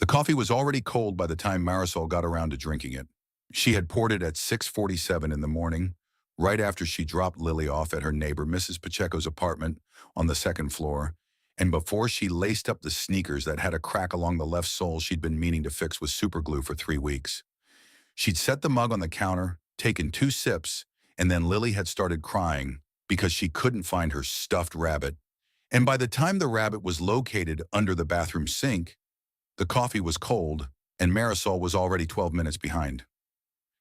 The coffee was already cold by the time Marisol got around to drinking it. She had poured it at 6:47 in the morning, right after she dropped Lily off at her neighbor Mrs. Pacheco's apartment on the second floor, and before she laced up the sneakers that had a crack along the left sole she'd been meaning to fix with super glue for 3 weeks. She'd set the mug on the counter, taken 2 sips, and then Lily had started crying because she couldn't find her stuffed rabbit. And by the time the rabbit was located under the bathroom sink, the coffee was cold, and Marisol was already 12 minutes behind.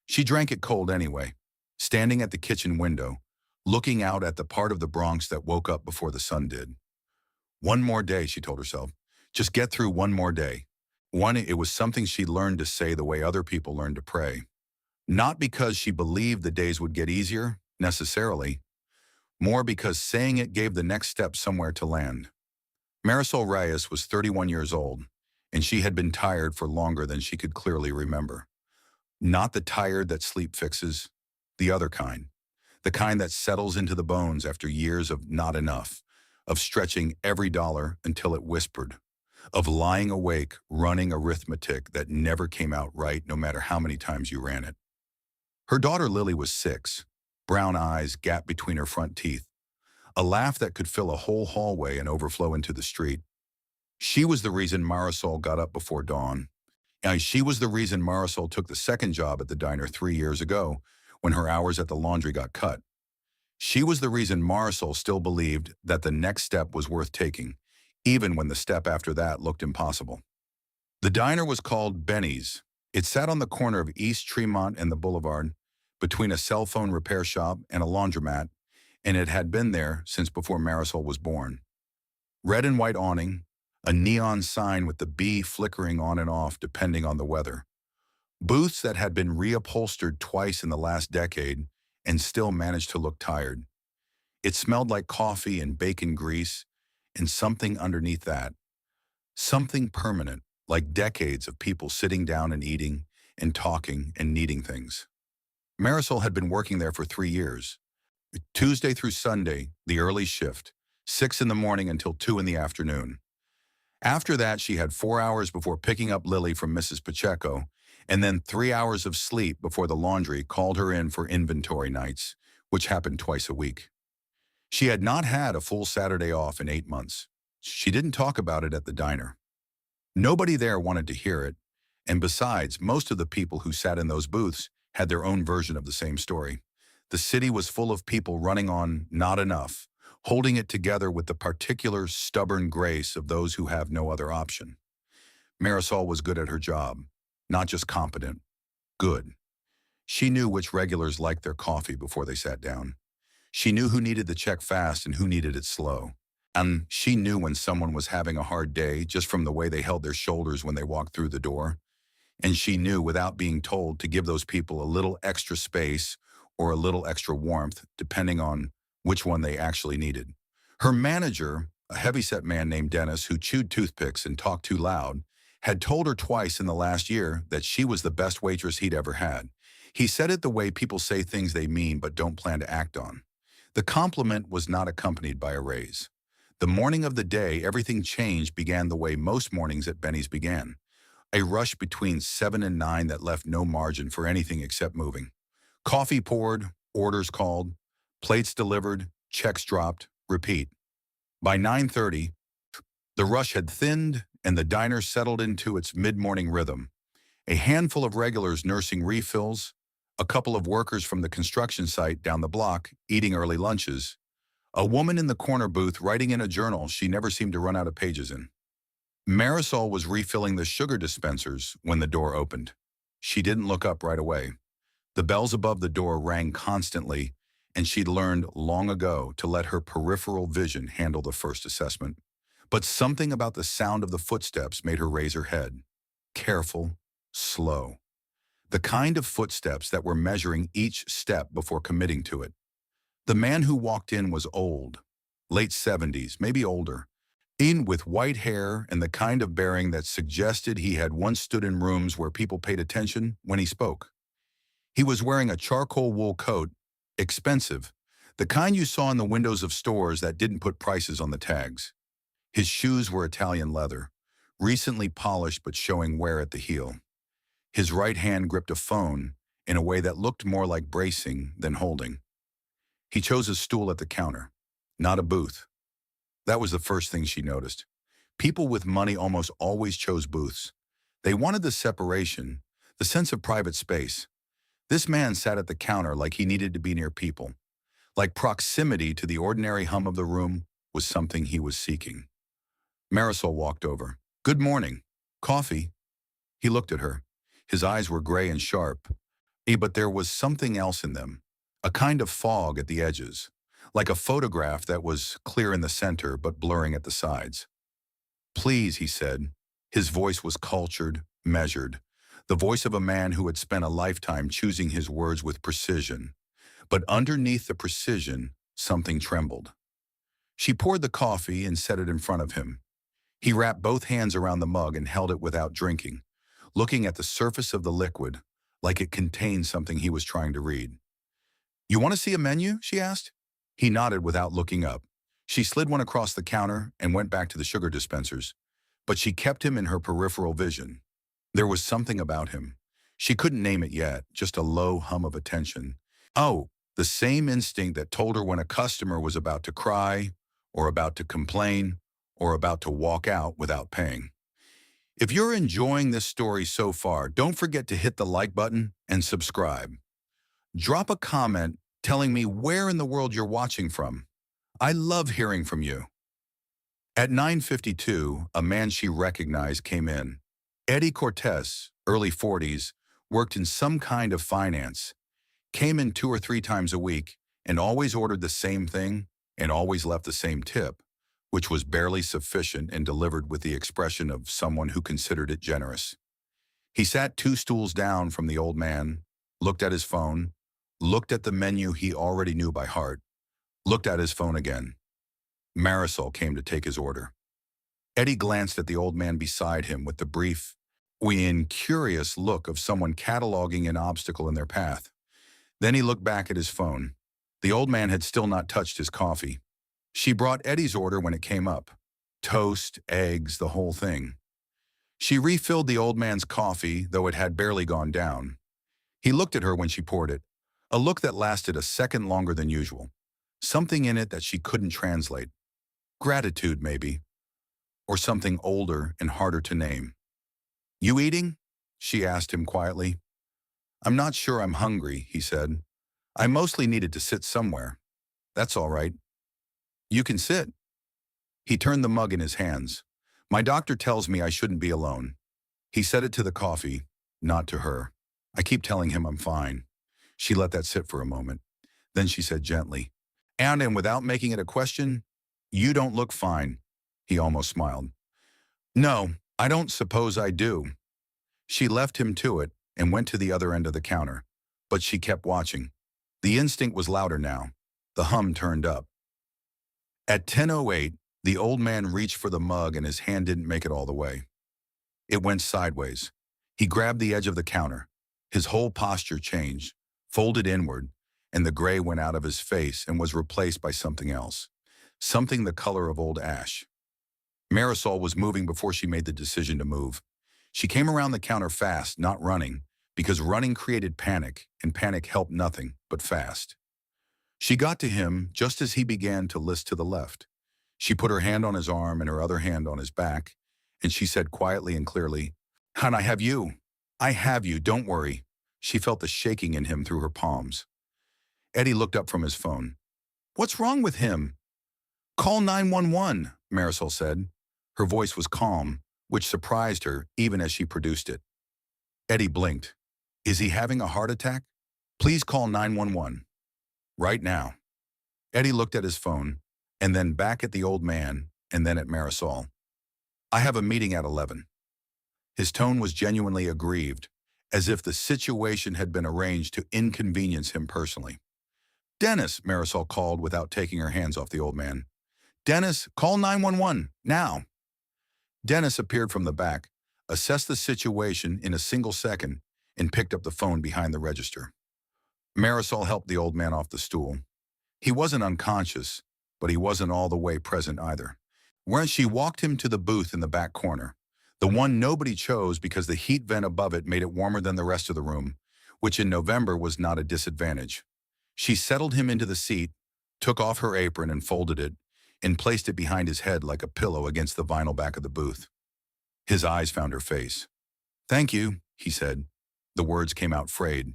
She drank it cold anyway, standing at the kitchen window, looking out at the part of the Bronx that woke up before the sun did. One more day, she told herself. Just get through one more day. It was something she learned to say the way other people learn to pray. Not because she believed the days would get easier, necessarily, more because saying it gave the next step somewhere to land. Marisol Reyes was 31 years old, and she had been tired for longer than she could clearly remember. Not the tired that sleep fixes, the other kind. The kind that settles into the bones after years of not enough, of stretching every dollar until it whispered, of lying awake running arithmetic that never came out right no matter how many times you ran it. Her daughter Lily was 6, brown eyes gapped between her front teeth, a laugh that could fill a whole hallway and overflow into the street. She was the reason Marisol got up before dawn. And she was the reason Marisol took the second job at the diner 3 years ago when her hours at the laundry got cut. She was the reason Marisol still believed that the next step was worth taking, even when the step after that looked impossible. The diner was called Benny's. It sat on the corner of East Tremont and the Boulevard, between a cell phone repair shop and a laundromat, and it had been there since before Marisol was born. Red and white awning, a neon sign with the B flickering on and off depending on the weather. Booths that had been reupholstered twice in the last decade and still managed to look tired. It smelled like coffee and bacon grease, and something underneath that. Something permanent, like decades of people sitting down and eating and talking and needing things. Marisol had been working there for 3 years. Tuesday through Sunday, the early shift, 6 in the morning until 2 in the afternoon. After that, she had 4 hours before picking up Lily from Mrs. Pacheco, and then 3 hours of sleep before the laundry called her in for inventory nights, which happened twice a week. She had not had a full Saturday off in 8 months. She didn't talk about it at the diner. Nobody there wanted to hear it, and besides, most of the people who sat in those booths had their own version of the same story. The city was full of people running on not enough, holding it together with the particular stubborn grace of those who have no other option. Marisol was good at her job, not just competent, good. She knew which regulars liked their coffee before they sat down. She knew who needed the check fast and who needed it slow. And she knew when someone was having a hard day just from the way they held their shoulders when they walked through the door. And she knew without being told to give those people a little extra space or a little extra warmth, depending on which one they actually needed. Her manager, a heavyset man named Dennis who chewed toothpicks and talked too loud, had told her twice in the last year that she was the best waitress he'd ever had. He said it the way people say things they mean but don't plan to act on. The compliment was not accompanied by a raise. The morning of the day everything changed began the way most mornings at Benny's began. A rush between 7 and 9 that left no margin for anything except moving. Coffee poured, orders called, plates delivered, checks dropped, repeat. By 9:30, the rush had thinned and the diner settled into its mid-morning rhythm. A handful of regulars nursing refills, a couple of workers from the construction site down the block eating early lunches, a woman in the corner booth writing in a journal she never seemed to run out of pages in. Marisol was refilling the sugar dispensers when the door opened. She didn't look up right away. The bells above the door rang constantly, and she'd learned long ago to let her peripheral vision handle the first assessment. But something about the sound of the footsteps made her raise her head. Careful, slow. The kind of footsteps that were measuring each step before committing to it. The man who walked in was old, late 70s, maybe older, in with white hair and the kind of bearing that suggested he had once stood in rooms where people paid attention when he spoke. He was wearing a charcoal wool coat, expensive, the kind you saw in the windows of stores that didn't put prices on the tags. His shoes were Italian leather, recently polished but showing wear at the heel. His right hand gripped a phone in a way that looked more like bracing than holding. He chose a stool at the counter, not a booth. That was the first thing she noticed. People with money almost always chose booths. They wanted the separation, the sense of private space. This man sat at the counter like he needed to be near people, like proximity to the ordinary hum of the room was something he was seeking. Marisol walked over. "Good morning. Coffee?" He looked at her. His eyes were gray and sharp, but there was something else in them, a kind of fog at the edges, like a photograph that was clear in the center but blurring at the sides. "Please," he said. His voice was cultured, measured, the voice of a man who had spent a lifetime choosing his words with precision. But underneath the precision, something trembled. She poured the coffee and set it in front of him. He wrapped both hands around the mug and held it without drinking, looking at the surface of the liquid like it contained something he was trying to read. "You want to see a menu?" she asked. He nodded without looking up. She slid one across the counter and went back to the sugar dispensers, but she kept him in her peripheral vision. There was something about him. She couldn't name it yet, just a low hum of attention. Oh, the same instinct that told her when a customer was about to cry, or about to complain, or about to walk out without paying. If you're enjoying this story so far, don't forget to hit the like button and subscribe. Drop a comment telling me where in the world you're watching from. I love hearing from you. At 9:52, a man she recognized came in. Eddie Cortes, early 40s, worked in some kind of finance, came in 2 or 3 times a week, and always ordered the same thing and always left the same tip, which was barely sufficient and delivered with the expression of someone who considered it generous. He sat 2 stools down from the old man, looked at his phone, looked at the menu he already knew by heart, looked at his phone again. Marisol came to take his order. Eddie glanced at the old man beside him with the brief, curious look of someone cataloging an obstacle in their path. Then he looked back at his phone. The old man had still not touched his coffee. She brought Eddie's order when it came up. Toast, eggs, the whole thing. She refilled the old man's coffee, though it had barely gone down. He looked at her when she poured it, a look that lasted a second longer than usual. Something in it that she couldn't translate. Gratitude, maybe. Or something older and harder to name. "You eating?" she asked him quietly. "I'm not sure I'm hungry," he said. "I mostly needed to sit somewhere." "That's all right." "You can sit." He turned the mug in his hands. "My doctor tells me I shouldn't be alone." He said it to the coffee, not to her. "I keep telling him I'm fine." She let that sit for a moment. Then she said gently, and without making it a question, "You don't look fine." He almost smiled. "No, I don't suppose I do." She left him to it and went to the other end of the counter, but she kept watching. The instinct was louder now. The hum turned up. At 10:08, the old man reached for the mug and his hand didn't make it all the way. It went sideways. He grabbed the edge of the counter. His whole posture changed, folded inward, and the gray went out of his face and was replaced by something else, something the color of old ash. Marisol was moving before she made the decision to move. She came around the counter fast, not running, because running created panic, and panic helped nothing but fast. She got to him just as he began to list to the left. She put her hand on his arm and her other hand on his back, and she said quietly and clearly, "Hon, I have you. I have you, don't worry." She felt the shaking in him through her palms. Eddie looked up from his phone. "What's wrong with him?" "Call 911, Marisol said. Her voice was calm, which surprised her even as she produced it. Eddie blinked. "Is he having a heart attack? Please call 911. Right now." Eddie looked at his phone, and then back at the old man, and then at Marisol. "I have a meeting at 11. His tone was genuinely aggrieved, as if the situation had been arranged to inconvenience him personally. "Dennis," Marisol called without taking her hands off the old man. "Dennis, call 911, now." Dennis appeared from the back, assessed the situation in a single second, and picked up the phone behind the register. Marisol helped the old man off the stool. He wasn't unconscious, but he wasn't all the way present either. When she walked him to the booth in the back corner, The one nobody chose because the heat vent above it made it warmer than the rest of the room, which in November was not a disadvantage. She settled him into the seat, took off her apron and folded it, and placed it behind his head like a pillow against the vinyl back of the booth. His eyes found her face. "Thank you," he said. The words came out frayed.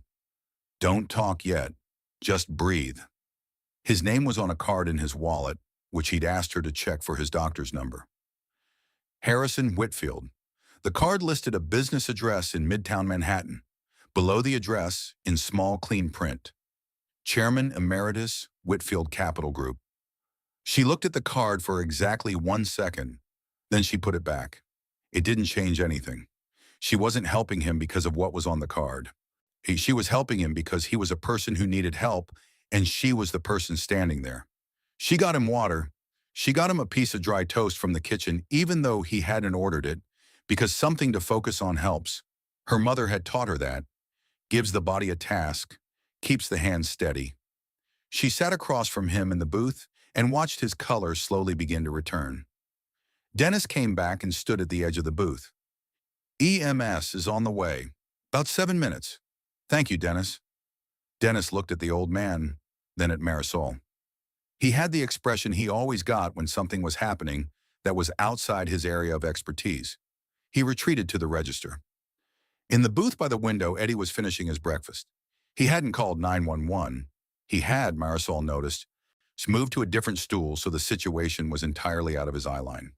"Don't talk yet. Just breathe." His name was on a card in his wallet, which he'd asked her to check for his doctor's number. Harrison Whitfield. The card listed a business address in Midtown Manhattan. Below the address, in small clean print, Chairman Emeritus, Whitfield Capital Group. She looked at the card for exactly 1 second, then she put it back. It didn't change anything. She wasn't helping him because of what was on the card. She was helping him because he was a person who needed help, and she was the person standing there. She got him water. She got him a piece of dry toast from the kitchen, even though he hadn't ordered it, because something to focus on helps. Her mother had taught her that. Gives the body a task, keeps the hands steady. She sat across from him in the booth and watched his color slowly begin to return. Dennis came back and stood at the edge of the booth. "EMS is on the way. About 7 minutes. Thank you, Dennis." Dennis looked at the old man, then at Marisol. He had the expression he always got when something was happening that was outside his area of expertise. He retreated to the register. In the booth by the window, Eddie was finishing his breakfast. He hadn't called 911. He had, Marisol noticed, moved to a different stool so the situation was entirely out of his eyeline.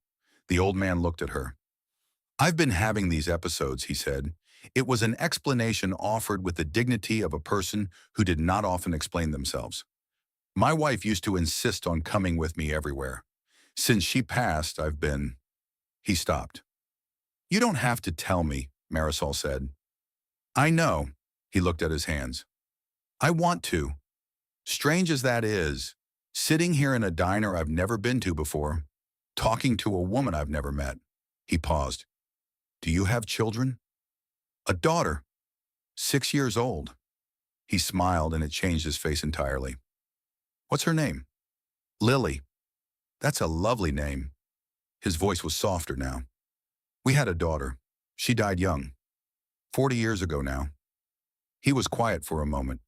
The old man looked at her. "I've been having these episodes," he said. It was an explanation offered with the dignity of a person who did not often explain themselves. "My wife used to insist on coming with me everywhere. Since she passed, I've been—" He stopped. "You don't have to tell me," Marisol said. "I know." He looked at his hands. "I want to. Strange as that is, sitting here in a diner I've never been to before, talking to a woman I've never met." He paused. "Do you have children?" "A daughter. 6 years old." He smiled and it changed his face entirely. "What's her name?" "Lily." "That's a lovely name." His voice was softer now. "We had a daughter. She died young. 40 years ago now." He was quiet for a moment.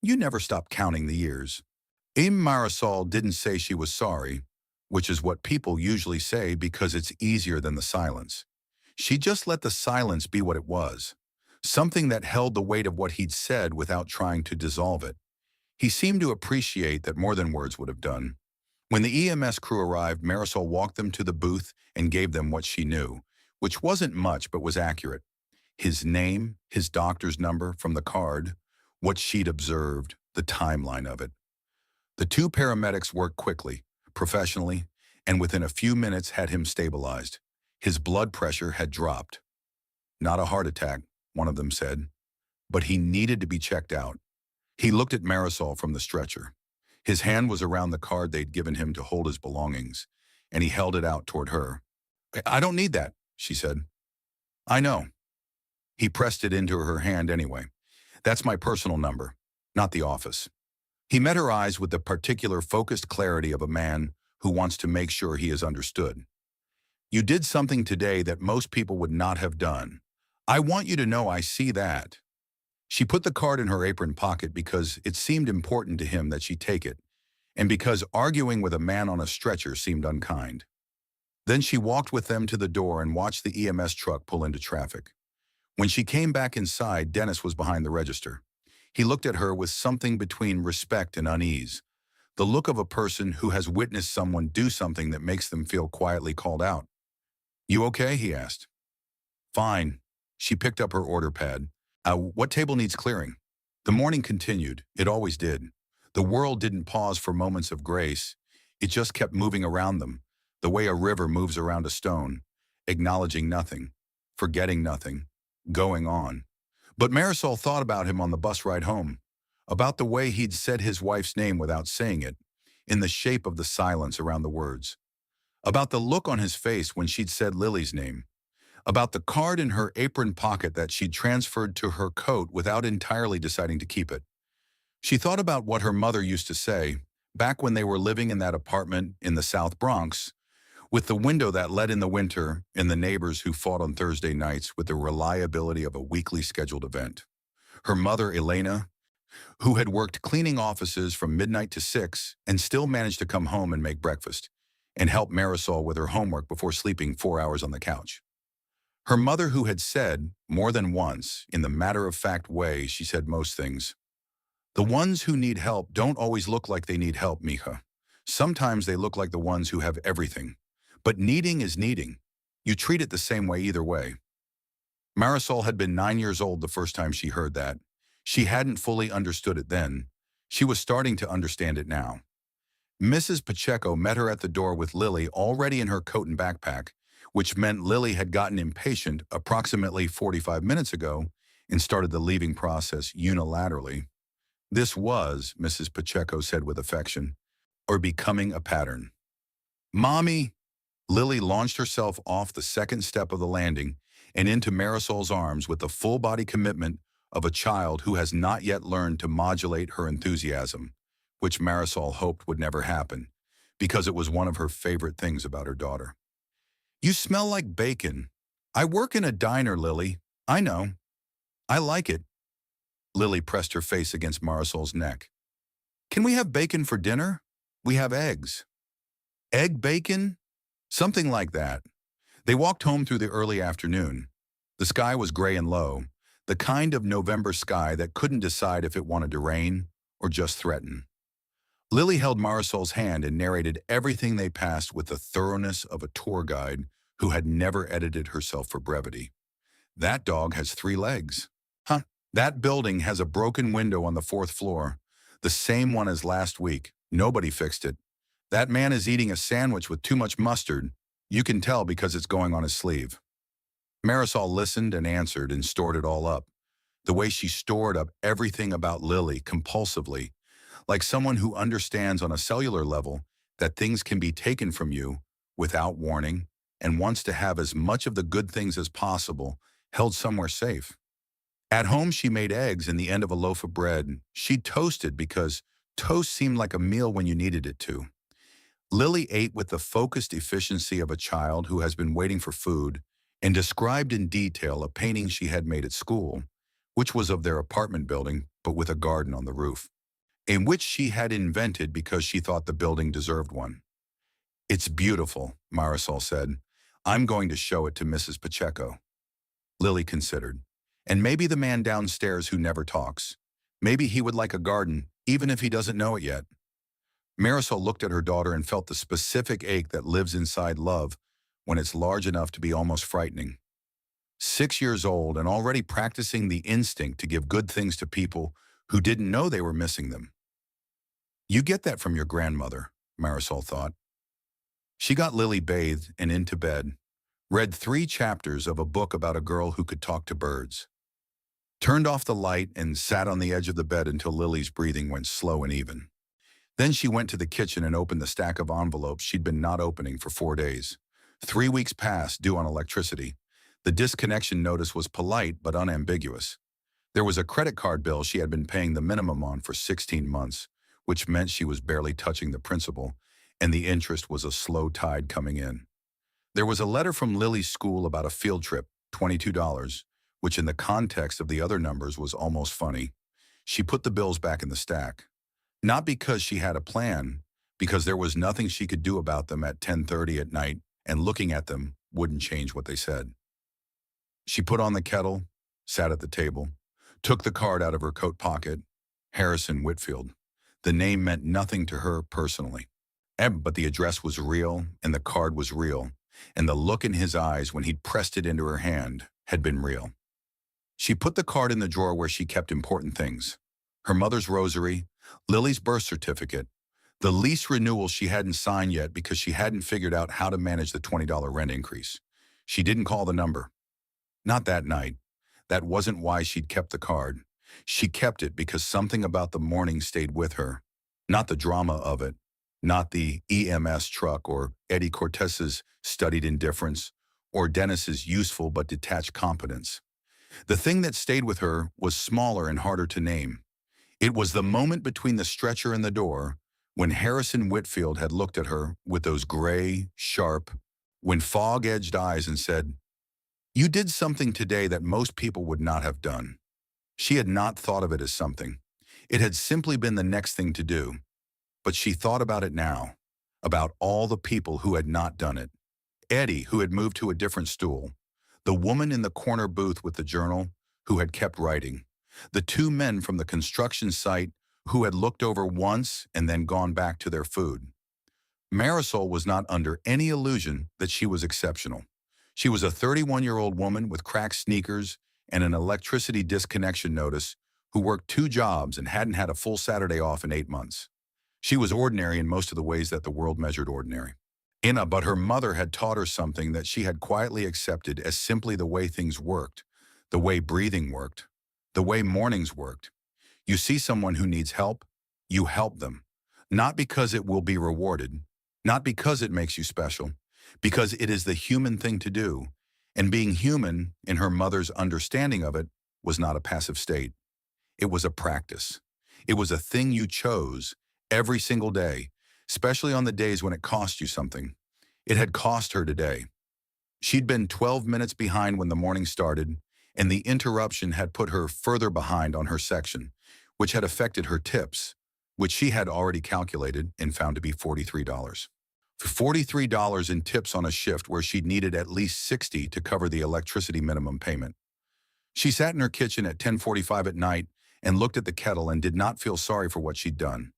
"You never stopped counting the years." Marisol didn't say she was sorry, which is what people usually say because it's easier than the silence. She just let the silence be what it was, something that held the weight of what he'd said without trying to dissolve it. He seemed to appreciate that more than words would have done. When the EMS crew arrived, Marisol walked them to the booth and gave them what she knew, which wasn't much but was accurate. His name, his doctor's number from the card, what she'd observed, the timeline of it. The 2 paramedics worked quickly, professionally, and within a few minutes had him stabilized. His blood pressure had dropped. "Not a heart attack," one of them said, but he needed to be checked out. He looked at Marisol from the stretcher. His hand was around the card they'd given him to hold his belongings, and he held it out toward her. "I don't need that," she said. "I know." He pressed it into her hand anyway. "That's my personal number, not the office." He met her eyes with the particular focused clarity of a man who wants to make sure he is understood. "You did something today that most people would not have done. I want you to know I see that." She put the card in her apron pocket because it seemed important to him that she take it, and because arguing with a man on a stretcher seemed unkind. Then she walked with them to the door and watched the EMS truck pull into traffic. When she came back inside, Dennis was behind the register. He looked at her with something between respect and unease, the look of a person who has witnessed someone do something that makes them feel quietly called out. "You okay?" he asked. "Fine." She picked up her order pad. What table needs clearing?" The morning continued. It always did. The world didn't pause for moments of grace. It just kept moving around them, the way a river moves around a stone, acknowledging nothing, forgetting nothing, going on. But Marisol thought about him on the bus ride home, about the way he'd said his wife's name without saying it, in the shape of the silence around the words, about the look on his face when she'd said Lily's name, about the card in her apron pocket that she'd transferred to her coat without entirely deciding to keep it. She thought about what her mother used to say, back when they were living in that apartment in the South Bronx, with the window that let in the winter and the neighbors who fought on Thursday nights with the reliability of a weekly scheduled event. Her mother, Elena, who had worked cleaning offices from midnight to 6 and still managed to come home and make breakfast and help Marisol with her homework before sleeping 4 hours on the couch. Her mother, who had said, more than once, in the matter-of-fact way she said most things, "The ones who need help don't always look like they need help, mija. Sometimes they look like the ones who have everything. But needing is needing. You treat it the same way either way." Marisol had been 9 years old the first time she heard that. She hadn't fully understood it then. She was starting to understand it now. Mrs. Pacheco met her at the door with Lily already in her coat and backpack, which meant Lily had gotten impatient approximately 45 minutes ago and started the leaving process unilaterally. This was, Mrs. Pacheco said with affection, or becoming a pattern. "Mommy!" Lily launched herself off the second step of the landing and into Marisol's arms with the full-body commitment of a child who has not yet learned to modulate her enthusiasm, which Marisol hoped would never happen, because it was one of her favorite things about her daughter. "You smell like bacon. I work in a diner, Lily. I know. I like it." Lily pressed her face against Marisol's neck. "Can we have bacon for dinner? We have eggs." "Egg bacon?" Something like that. They walked home through the early afternoon. The sky was gray and low, the kind of November sky that couldn't decide if it wanted to rain or just threaten. Lily held Marisol's hand and narrated everything they passed with the thoroughness of a tour guide who had never edited herself for brevity. "That dog has 3 legs. Huh. That building has a broken window on the 4th floor. The same one as last week. Nobody fixed it. That man is eating a sandwich with too much mustard. You can tell because it's going on his sleeve." Marisol listened and answered and stored it all up, the way she stored up everything about Lily compulsively, like someone who understands on a cellular level that things can be taken from you without warning and wants to have as much of the good things as possible held somewhere safe. At home, she made eggs in the end of a loaf of bread. She toasted because toast seemed like a meal when you needed it to. Lily ate with the focused efficiency of a child who has been waiting for food and described in detail a painting she had made at school, which was of their apartment building but with a garden on the roof, in which she had invented because she thought the building deserved one. "It's beautiful," Marisol said. "I'm going to show it to Mrs. Pacheco." Lily considered. "And maybe the man downstairs who never talks. Maybe he would like a garden, even if he doesn't know it yet." Marisol looked at her daughter and felt the specific ache that lives inside love when it's large enough to be almost frightening. 6 years old and already practicing the instinct to give good things to people who didn't know they were missing them. You get that from your grandmother, Marisol thought. She got Lily bathed and into bed, read 3 chapters of a book about a girl who could talk to birds, turned off the light and sat on the edge of the bed until Lily's breathing went slow and even. Then she went to the kitchen and opened the stack of envelopes she'd been not opening for 4 days. 3 weeks past, due on electricity. The disconnection notice was polite but unambiguous. There was a credit card bill she had been paying the minimum on for 16 months, which meant she was barely touching the principal, and the interest was a slow tide coming in. There was a letter from Lily's school about a field trip, $22, which in the context of the other numbers was almost funny. She put the bills back in the stack. Not because she had a plan, because there was nothing she could do about them at 10:30 at night, and looking at them wouldn't change what they said. She put on the kettle, sat at the table, took the card out of her coat pocket. Harrison Whitfield. The name meant nothing to her personally. But the address was real, and the card was real, and the look in his eyes when he'd pressed it into her hand had been real. She put the card in the drawer where she kept important things. Her mother's rosary, Lily's birth certificate, the lease renewal she hadn't signed yet because she hadn't figured out how to manage the $20 rent increase. She didn't call the number. Not that night. That wasn't why she'd kept the card. She kept it because something about the morning stayed with her. Not the drama of it, not the EMS truck or Eddie Cortes's studied indifference or Dennis's useful but detached competence. The thing that stayed with her was smaller and harder to name. It was the moment between the stretcher and the door when Harrison Whitfield had looked at her with those gray, sharp, when fog-edged eyes and said, "You did something today that most people would not have done." She had not thought of it as something. It had simply been the next thing to do. But she thought about it now, about all the people who had not done it. Eddie, who had moved to a different stool. The woman in the corner booth with the journal, who had kept writing. The two men from the construction site who had looked over once and then gone back to their food. Marisol was not under any illusion that she was exceptional. She was a 31-year-old woman with cracked sneakers and an electricity disconnection notice who worked 2 jobs and hadn't had a full Saturday off in 8 months. She was ordinary in most of the ways that the world measured ordinary. But her mother had taught her something that she had quietly accepted as simply the way things worked, the way breathing worked, the way mornings worked. You see someone who needs help, you help them. Not because it will be rewarded, not because it makes you special, because it is the human thing to do. And being human, in her mother's understanding of it, was not a passive state. It was a practice. It was a thing you chose every single day, especially on the days when it cost you something. It had cost her today. She'd been 12 minutes behind when the morning started, and the interruption had put her further behind on her section, which had affected her tips, which she had already calculated and found to be $43. For $43 in tips on a shift where she'd needed at least $60 to cover the electricity minimum payment. She sat in her kitchen at 10:45 at night and looked at the kettle and did not feel sorry for what she'd done.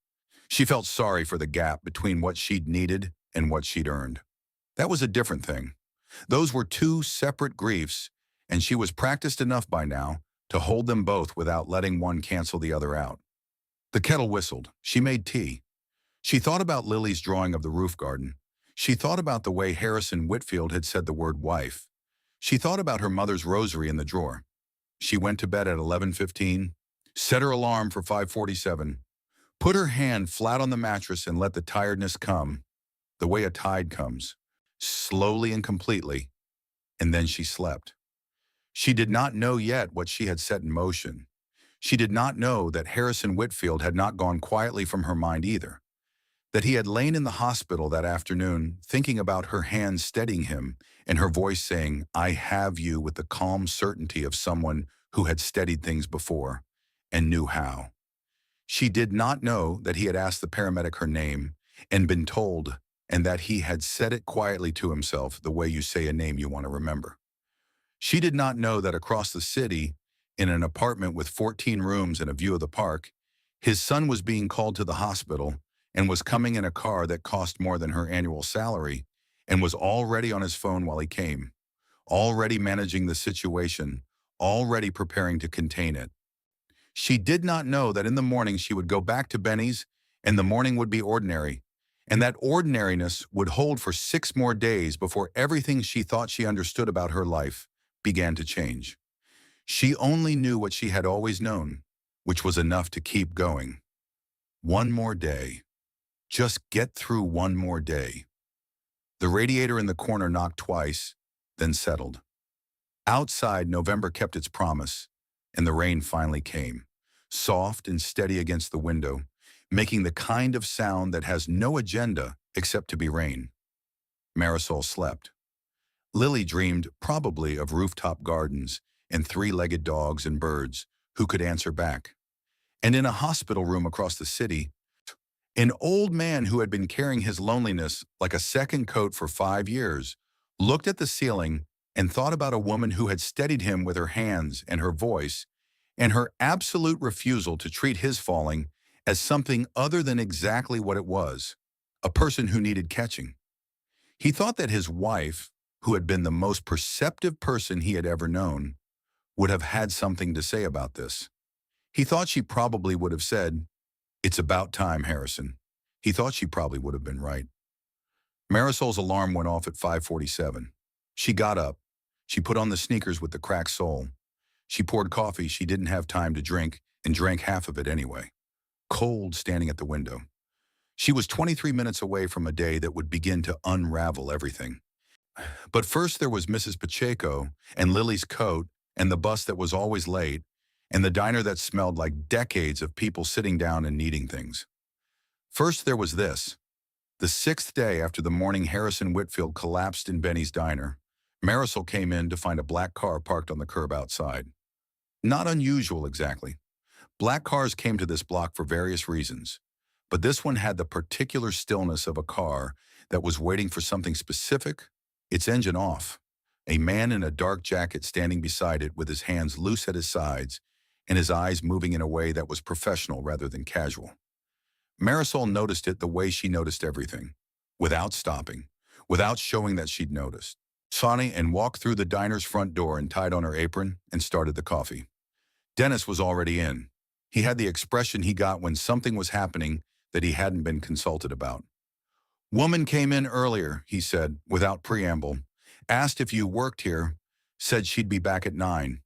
She felt sorry for the gap between what she'd needed and what she'd earned. That was a different thing. Those were 2 separate griefs, and she was practiced enough by now to hold them both without letting one cancel the other out. The kettle whistled. She made tea. She thought about Lily's drawing of the roof garden. She thought about the way Harrison Whitfield had said the word wife. She thought about her mother's rosary in the drawer. She went to bed at 11:15, set her alarm for 5:47, put her hand flat on the mattress and let the tiredness come, the way a tide comes, slowly and completely, and then she slept. She did not know yet what she had set in motion. She did not know that Harrison Whitfield had not gone quietly from her mind either, that he had lain in the hospital that afternoon thinking about her hands steadying him and her voice saying, "I have you," with the calm certainty of someone who had steadied things before and knew how. She did not know that he had asked the paramedic her name and been told, and that he had said it quietly to himself the way you say a name you want to remember. She did not know that across the city, in an apartment with 14 rooms and a view of the park, his son was being called to the hospital and was coming in a car that cost more than her annual salary and was already on his phone while he came, already managing the situation, already preparing to contain it. She did not know that in the morning she would go back to Benny's and the morning would be ordinary, and that ordinariness would hold for 6 more days before everything she thought she understood about her life began to change. She only knew what she had always known, which was enough to keep going. One more day. Just get through one more day. The radiator in the corner knocked twice, then settled. Outside, November kept its promise, and the rain finally came, soft and steady against the window, making the kind of sound that has no agenda except to be rain. Marisol slept. Lily dreamed probably of rooftop gardens and 3-legged dogs and birds who could answer back. And in a hospital room across the city, an old man who had been carrying his loneliness like a second coat for 5 years looked at the ceiling and thought about a woman who had steadied him with her hands and her voice, and her absolute refusal to treat his falling as something other than exactly what it was, a person who needed catching. He thought that his wife, who had been the most perceptive person he had ever known, would have had something to say about this. He thought she probably would have said, "It's about time, Harrison." He thought she probably would have been right. Marisol's alarm went off at 5:47. She got up. She put on the sneakers with the cracked sole. She poured coffee she didn't have time to drink and drank half of it anyway, cold standing at the window. She was 23 minutes away from a day that would begin to unravel everything. But first there was Mrs. Pacheco and Lily's coat and the bus that was always late and the diner that smelled like decades of people sitting down and needing things. First there was this. The sixth day after the morning Harrison Whitfield collapsed in Benny's diner, Marisol came in to find a black car parked on the curb outside. Not unusual exactly. Black cars came to this block for various reasons, but this one had the particular stillness of a car that was waiting for something specific, its engine off. A man in a dark jacket standing beside it with his hands loose at his sides and his eyes moving in a way that was professional rather than casual. Marisol noticed it the way she noticed everything, without stopping, without showing that she'd noticed. Sonny and walked through the diner's front door and tied on her apron and started the coffee. Dennis was already in. He had the expression he got when something was happening that he hadn't been consulted about. "Woman came in earlier," he said, without preamble. "Asked if you worked here. Said she'd be back at 9.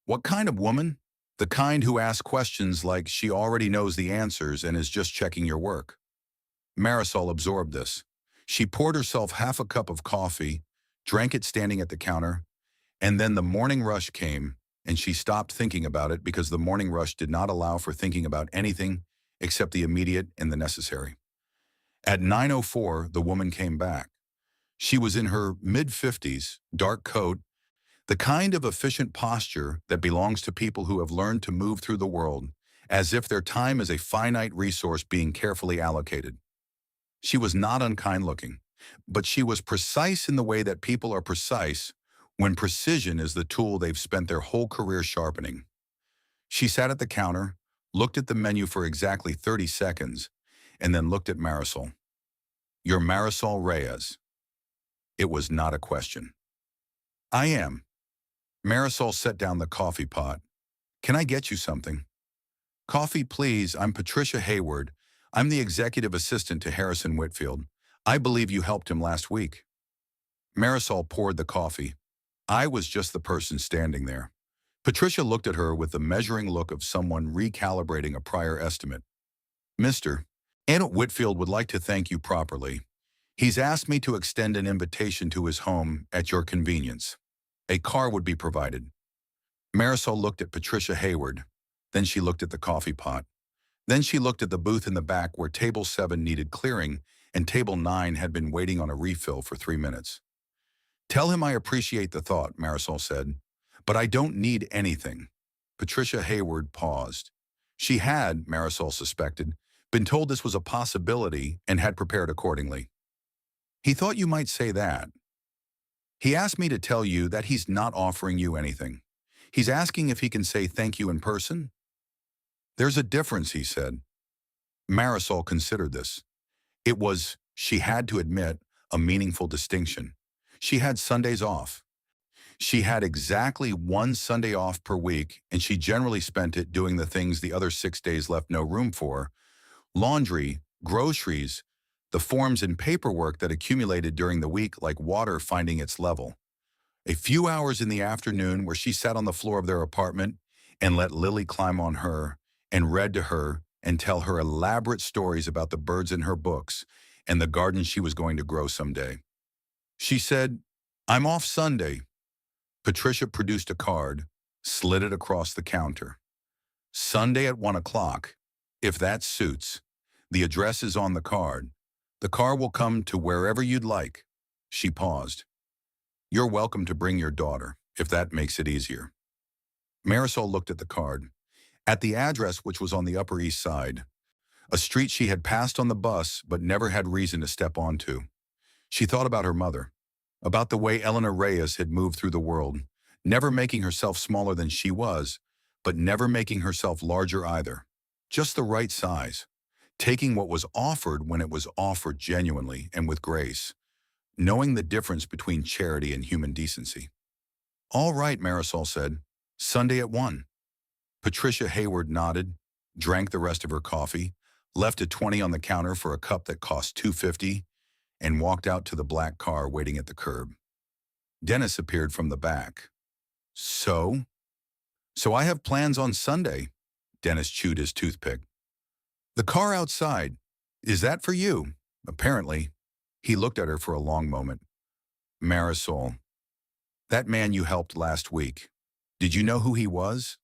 "What kind of woman?" "The kind who asks questions like she already knows the answers and is just checking your work." Marisol absorbed this. She poured herself half a cup of coffee, drank it standing at the counter, and then the morning rush came, and she stopped thinking about it because the morning rush did not allow for thinking about anything except the immediate and the necessary. At 9:04, the woman came back. She was in her mid-50s, dark coat, the kind of efficient posture that belongs to people who have learned to move through the world as if their time is a finite resource being carefully allocated. She was not unkind looking, but she was precise in the way that people are precise when precision is the tool they've spent their whole career sharpening. She sat at the counter, looked at the menu for exactly 30 seconds, and then looked at Marisol. "You're Marisol Reyes." It was not a question. "I am." Marisol set down the coffee pot. "Can I get you something?" "Coffee, please. I'm Patricia Hayward. I'm the executive assistant to Harrison Whitfield. I believe you helped him last week." Marisol poured the coffee. I was just the person standing there. Patricia looked at her with the measuring look of someone recalibrating a prior estimate. "Mr. Ed Whitfield would like to thank you properly. He's asked me to extend an invitation to his home at your convenience. A car would be provided." Marisol looked at Patricia Hayward. Then she looked at the coffee pot. Then she looked at the booth in the back where table 7 needed clearing and table 9 had been waiting on a refill for 3 minutes. "Tell him I appreciate the thought," Marisol said, "but I don't need anything." Patricia Hayward paused. She had, Marisol suspected, been told this was a possibility and had prepared accordingly. "He thought you might say that. He asked me to tell you that he's not offering you anything. He's asking if he can say thank you in person." "There's a difference," he said. Marisol considered this. It was, she had to admit, a meaningful distinction. She had Sundays off. She had exactly one Sunday off per week, and she generally spent it doing the things the other 6 days left no room for: laundry, groceries, the forms and paperwork that accumulated during the week like water finding its level. A few hours in the afternoon where she sat on the floor of their apartment and let Lily climb on her and read to her and tell her elaborate stories about the birds in her books and the garden she was going to grow someday. She said, "I'm off Sunday." Patricia produced a card, slid it across the counter. "Sunday at 1 o'clock, if that suits. The address is on the card. The car will come to wherever you'd like." She paused. "You're welcome to bring your daughter, if that makes it easier." Marisol looked at the card. At the address, which was on the Upper East Side, a street she had passed on the bus but never had reason to step onto. She thought about her mother, about the way Elena Reyes had moved through the world, never making herself smaller than she was, but never making herself larger either. Just the right size, taking what was offered when it was offered genuinely and with grace, knowing the difference between charity and human decency. "All right," Marisol said. "Sunday at 1. Patricia Hayward nodded, drank the rest of her coffee, left a 20 on the counter for a cup that cost $2.50, and walked out to the black car waiting at the curb. Dennis appeared from the back. So I have plans on Sunday." Dennis chewed his toothpick. "The car outside. Is that for you?" "Apparently." He looked at her for a long moment. "Marisol, that man you helped last week, did you know who he was?"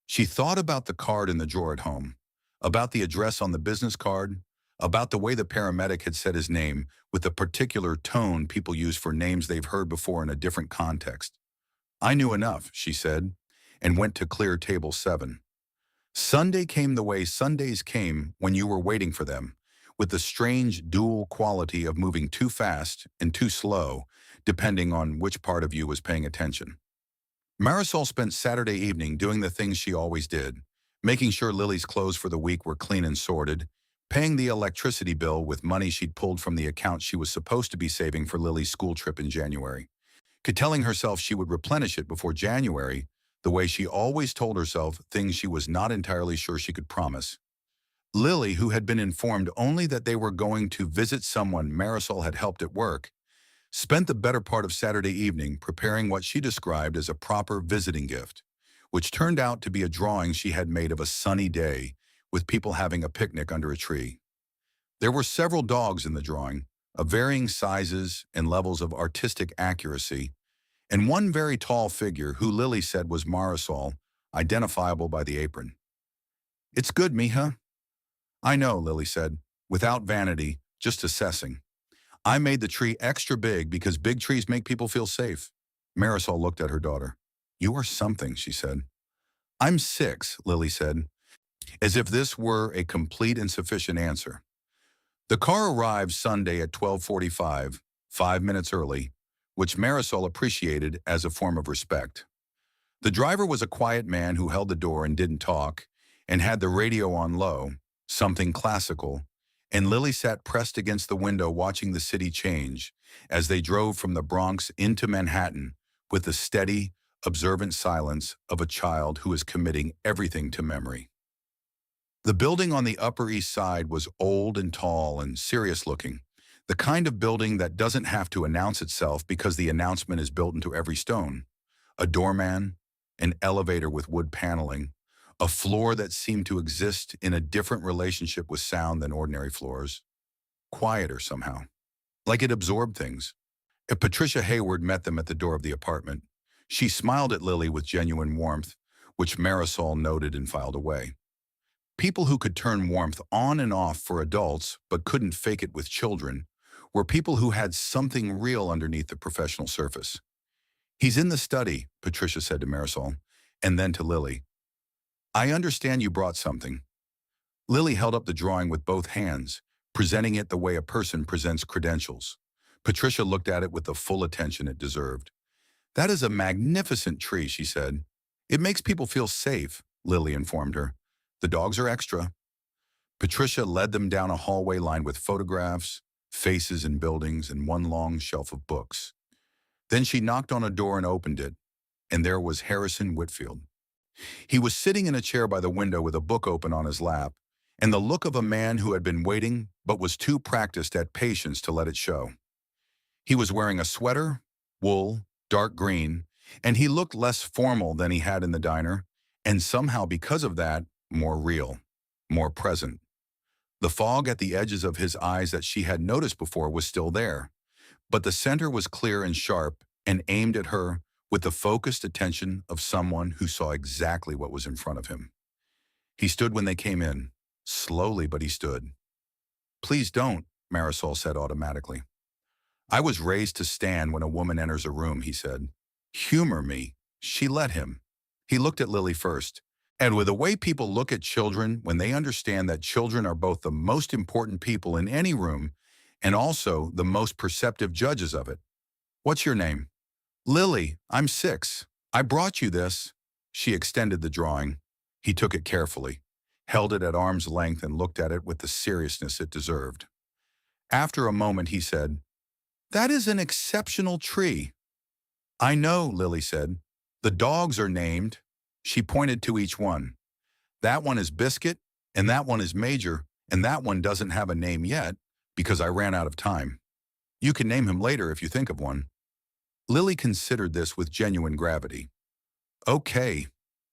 She thought about the card in the drawer at home, about the address on the business card, about the way the paramedic had said his name with the particular tone people use for names they've heard before in a different context. I knew enough, she said, and went to clear table 7. Sunday came the way Sundays came when you were waiting for them, with the strange dual quality of moving too fast and too slow, depending on which part of you was paying attention. Marisol spent Saturday evening doing the things she always did, making sure Lily's clothes for the week were clean and sorted, paying the electricity bill with money she'd pulled from the account she was supposed to be saving for Lily's school trip in January, telling herself she would replenish it before January, the way she always told herself things she was not entirely sure she could promise. Lily, who had been informed only that they were going to visit someone Marisol had helped at work, spent the better part of Saturday evening preparing what she described as a proper visiting gift, which turned out to be a drawing she had made of a sunny day with people having a picnic under a tree. There were several dogs in the drawing, of varying sizes and levels of artistic accuracy, and one very tall figure who Lily said was Marisol, identifiable by the apron. "It's good, mija." "I know," Lily said, without vanity, just assessing. "I made the tree extra big because big trees make people feel safe." Marisol looked at her daughter. "You are something," she said. "I'm 6, Lily said, as if this were a complete and sufficient answer. The car arrived Sunday at 12:45, 5 minutes early, which Marisol appreciated as a form of respect. The driver was a quiet man who held the door and didn't talk, and had the radio on low, something classical, and Lily sat pressed against the window watching the city change as they drove from the Bronx into Manhattan with the steady, observant silence of a child who is committing everything to memory. The building on the Upper East Side was old and tall and serious-looking, the kind of building that doesn't have to announce itself because the announcement is built into every stone. A doorman, an elevator with wood paneling, a floor that seemed to exist in a different relationship with sound than ordinary floors. Quieter somehow, like it absorbed things. Patricia Hayward met them at the door of the apartment. She smiled at Lily with genuine warmth, which Marisol noted and filed away. People who could turn warmth on and off for adults but couldn't fake it with children were people who had something real underneath the professional surface. "He's in the study," Patricia said to Marisol, and then to Lily. "I understand you brought something." Lily held up the drawing with both hands, presenting it the way a person presents credentials. Patricia looked at it with the full attention it deserved. "That is a magnificent tree," she said. "It makes people feel safe," Lily informed her. "The dogs are extra." Patricia led them down a hallway lined with photographs, faces and buildings, and one long shelf of books. Then she knocked on a door and opened it, and there was Harrison Whitfield. He was sitting in a chair by the window with a book open on his lap, and the look of a man who had been waiting but was too practiced at patience to let it show. He was wearing a sweater, wool, dark green, and he looked less formal than he had in the diner, and somehow because of that, more real, more present. The fog at the edges of his eyes that she had noticed before was still there, but the center was clear and sharp and aimed at her with the focused attention of someone who saw exactly what was in front of him. He stood when they came in, slowly, but he stood. "Please don't," Marisol said automatically. "I was raised to stand when a woman enters a room," he said. "Humor me." She let him. He looked at Lily first, and with the way people look at children when they understand that children are both the most important people in any room and also the most perceptive judges of it. "What's your name?" "Lily, I'm 6. I brought you this." She extended the drawing. He took it carefully, held it at arm's length and looked at it with the seriousness it deserved. After a moment he said, "That is an exceptional tree." "I know," Lily said. "The dogs are named." She pointed to each one. "That one is Biscuit, and that one is Major, and that one doesn't have a name yet because I ran out of time. You can name him later if you think of one." Lily considered this with genuine gravity. "Okay."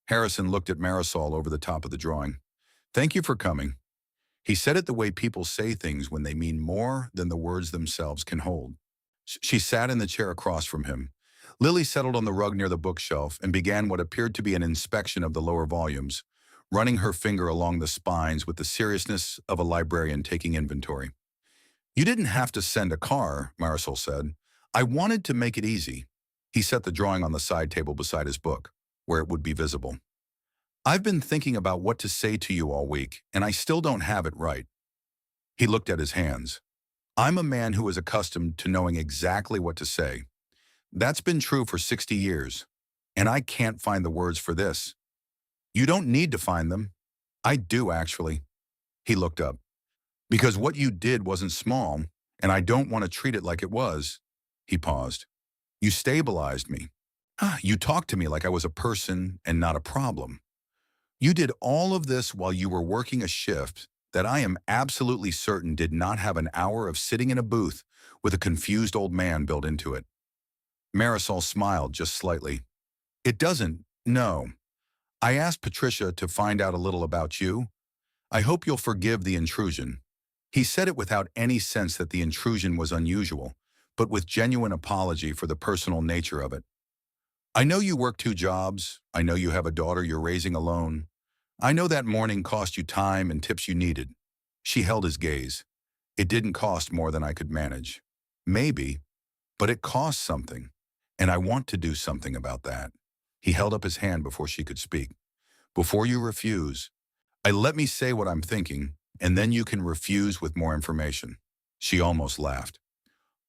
Harrison looked at Marisol over the top of the drawing. "Thank you for coming." He said it the way people say things when they mean more than the words themselves can hold. She sat in the chair across from him. Lily settled on the rug near the bookshelf and began what appeared to be an inspection of the lower volumes, running her finger along the spines with the seriousness of a librarian taking inventory. You didn't have to send a car, Marisol said. I wanted to make it easy. He set the drawing on the side table beside his book, where it would be visible. I've been thinking about what to say to you all week, and I still don't have it right. He looked at his hands. I'm a man who is accustomed to knowing exactly what to say. That's been true for 60 years, and I can't find the words for this. You don't need to find them. I do, actually. He looked up. Because what you did wasn't small, and I don't want to treat it like it was. He paused. You stabilized me. You talked to me like I was a person and not a problem. You did all of this while you were working a shift that I am absolutely certain did not have an hour of sitting in a booth with a confused old man built into it. Marisol smiled just slightly. It doesn't, no. I asked Patricia to find out a little about you. I hope you'll forgive the intrusion. He said it without any sense that the intrusion was unusual, but with genuine apology for the personal nature of it. I know you work 2 jobs. I know you have a daughter you're raising alone. I know that morning cost you time and tips you needed. She held his gaze. It didn't cost more than I could manage. Maybe, but it cost something, and I want to do something about that. He held up his hand before she could speak. Before you refuse, let me say what I'm thinking, and then you can refuse with more information. She almost laughed.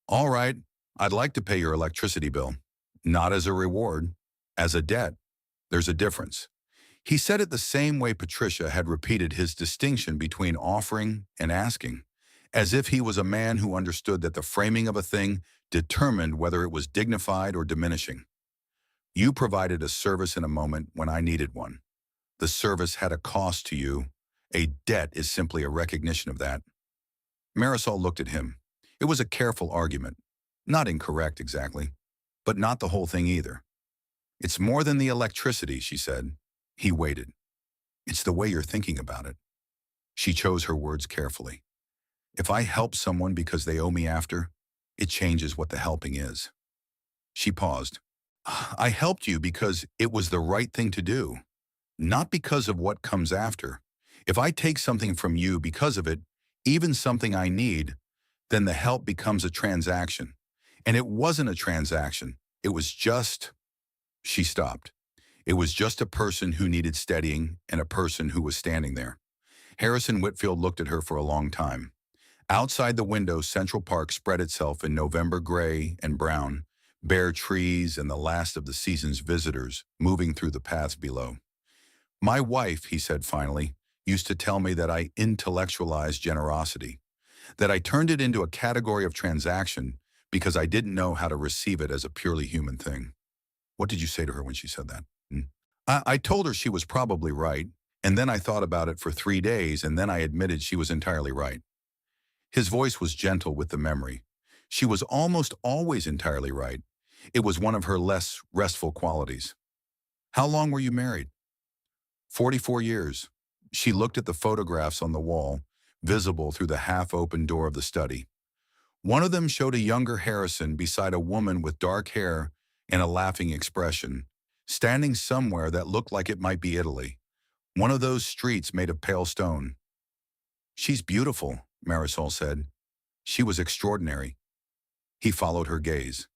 All right, I'd like to pay your electricity bill. Not as a reward, as a debt. There's a difference. He said it the same way Patricia had repeated his distinction between offering and asking, as if he was a man who understood that the framing of a thing determined whether it was dignified or diminishing. You provided a service in a moment when I needed one. The service had a cost to you. A debt is simply a recognition of that. Marisol looked at him. It was a careful argument. Not incorrect exactly, but not the whole thing either. It's more than the electricity, she said. He waited. It's the way you're thinking about it. She chose her words carefully. If I help someone because they owe me after, it changes what the helping is. She paused. I helped you because it was the right thing to do, not because of what comes after. If I take something from you because of it, even something I need, then the help becomes a transaction. And it wasn't a transaction. It was just... She stopped. It was just a person who needed steadying and a person who was standing there. Harrison Whitfield looked at her for a long time. Outside the window, Central Park spread itself in November gray and brown, bare trees and the last of the season's visitors moving through the paths below. My wife, he said finally, used to tell me that I intellectualized generosity, that I turned it into a category of transaction because I didn't know how to receive it as a purely human thing. What did you say to her when she said that? I told her she was probably right, and then I thought about it for 3 days, and then I admitted she was entirely right. His voice was gentle with the memory. She was almost always entirely right. It was one of her less restful qualities. How long were you married? 44 years. She looked at the photographs on the wall, visible through the half-open door of the study. One of them showed a younger Harrison beside a woman with dark hair and a laughing expression, standing somewhere that looked like it might be Italy, one of those streets made of pale stone. She's beautiful, Marisol said. She was extraordinary. He followed her gaze.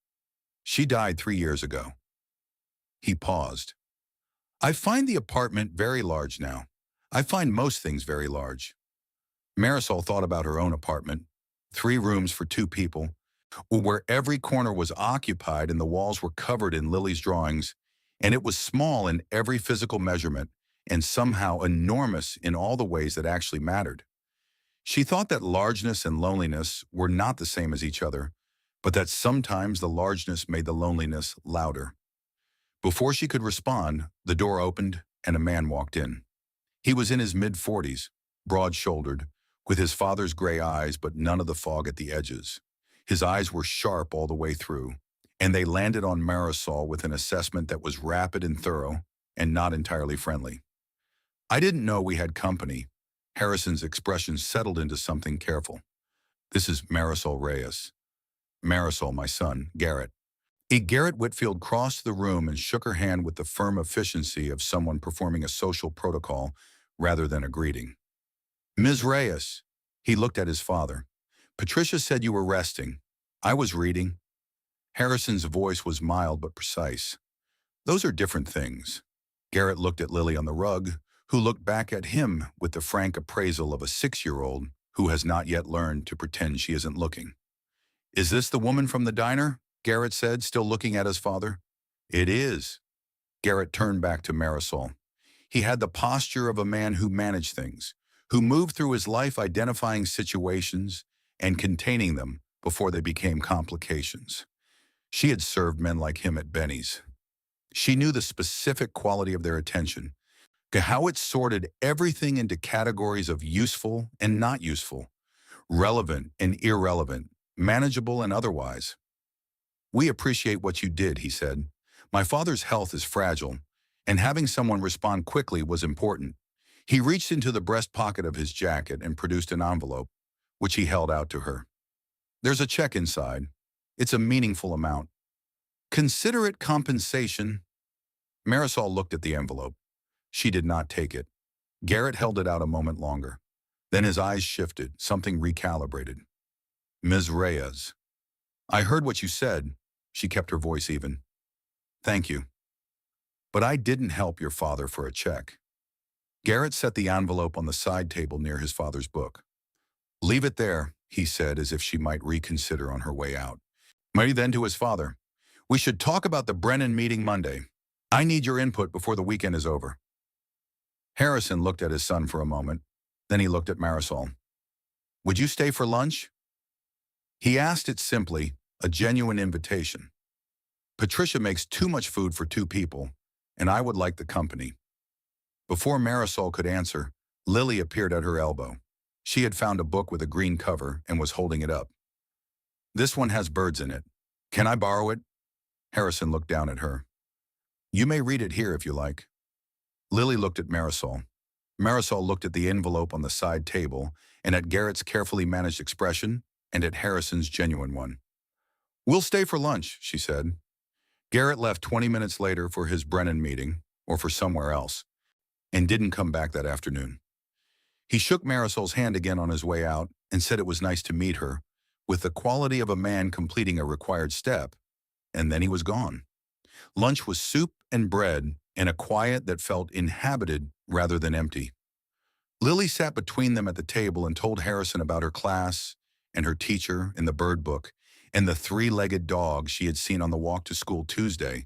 She died 3 years ago. He paused. I find the apartment very large now. I find most things very large. Marisol thought about her own apartment, 3 rooms for 2 people, where every corner was occupied and the walls were covered in Lily's drawings, and it was small in every physical measurement and somehow enormous in all the ways that actually mattered. She thought that largeness and loneliness were not the same as each other, but that sometimes the largeness made the loneliness louder. Before she could respond, the door opened and a man walked in. He was in his mid-40s, broad-shouldered, with his father's gray eyes but none of the fog at the edges. His eyes were sharp all the way through, and they landed on Marisol with an assessment that was rapid and thorough and not entirely friendly. I didn't know we had company. Harrison's expression settled into something careful. This is Marisol Reyes. Marisol, my son, Garrett. Garrett Whitfield crossed the room and shook her hand with the firm efficiency of someone performing a social protocol rather than a greeting. Ms. Reyes. He looked at his father. Patricia said you were resting. I was reading. Harrison's voice was mild but precise. Those are different things. Garrett looked at Lily on the rug, who looked back at him with the frank appraisal of a 6-year-old who has not yet learned to pretend she isn't looking. Is this the woman from the diner? Garrett said, still looking at his father. It is. Garrett turned back to Marisol. He had the posture of a man who managed things, who moved through his life identifying situations and containing them before they became complications. She had served men like him at Benny's. She knew the specific quality of their attention, how it sorted everything into categories of useful and not useful, relevant and irrelevant, manageable and otherwise. We appreciate what you did, he said. My father's health is fragile, and having someone respond quickly was important. He reached into the breast pocket of his jacket and produced an envelope, which he held out to her. There's a check inside. It's a meaningful amount. Consider it compensation. Marisol looked at the envelope. She did not take it. Garrett held it out a moment longer. Then his eyes shifted, something recalibrated. Ms. Reyes. I heard what you said. She kept her voice even. Thank you. But I didn't help your father for a check. Garrett set the envelope on the side table near his father's book. Leave it there, he said, as if she might reconsider on her way out. Maybe then to his father. We should talk about the Brennan meeting Monday. I need your input before the weekend is over. Harrison looked at his son for a moment. Then he looked at Marisol. Would you stay for lunch? He asked it simply, a genuine invitation. Patricia makes too much food for 2 people, and I would like the company. Before Marisol could answer, Lily appeared at her elbow. She had found a book with a green cover and was holding it up. This one has birds in it. Can I borrow it? Harrison looked down at her. You may read it here if you like. Lily looked at Marisol. Marisol looked at the envelope on the side table and at Garrett's carefully managed expression and at Harrison's genuine one. We'll stay for lunch, she said. Garrett left 20 minutes later for his Brennan meeting, or for somewhere else, and didn't come back that afternoon. He shook Marisol's hand again on his way out and said it was nice to meet her, with the quality of a man completing a required step, and then he was gone. Lunch was soup and bread in a quiet that felt inhabited rather than empty. Lily sat between them at the table and told Harrison about her class and her teacher in the bird book and the 3-legged dog she had seen on the walk to school Tuesday,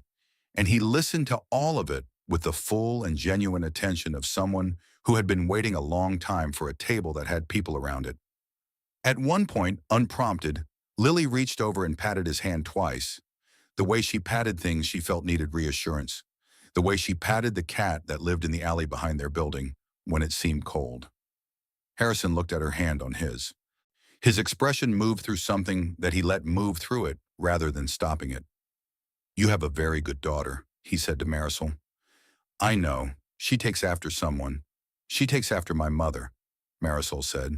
and he listened to all of it with the full and genuine attention of someone who had been waiting a long time for a table that had people around it. At one point, unprompted, Lily reached over and patted his hand twice. The way she patted things she felt needed reassurance. The way she patted the cat that lived in the alley behind their building when it seemed cold. Harrison looked at her hand on his. His expression moved through something that he let move through it rather than stopping it. You have a very good daughter, he said to Marisol. I know. She takes after someone. She takes after my mother, Marisol said.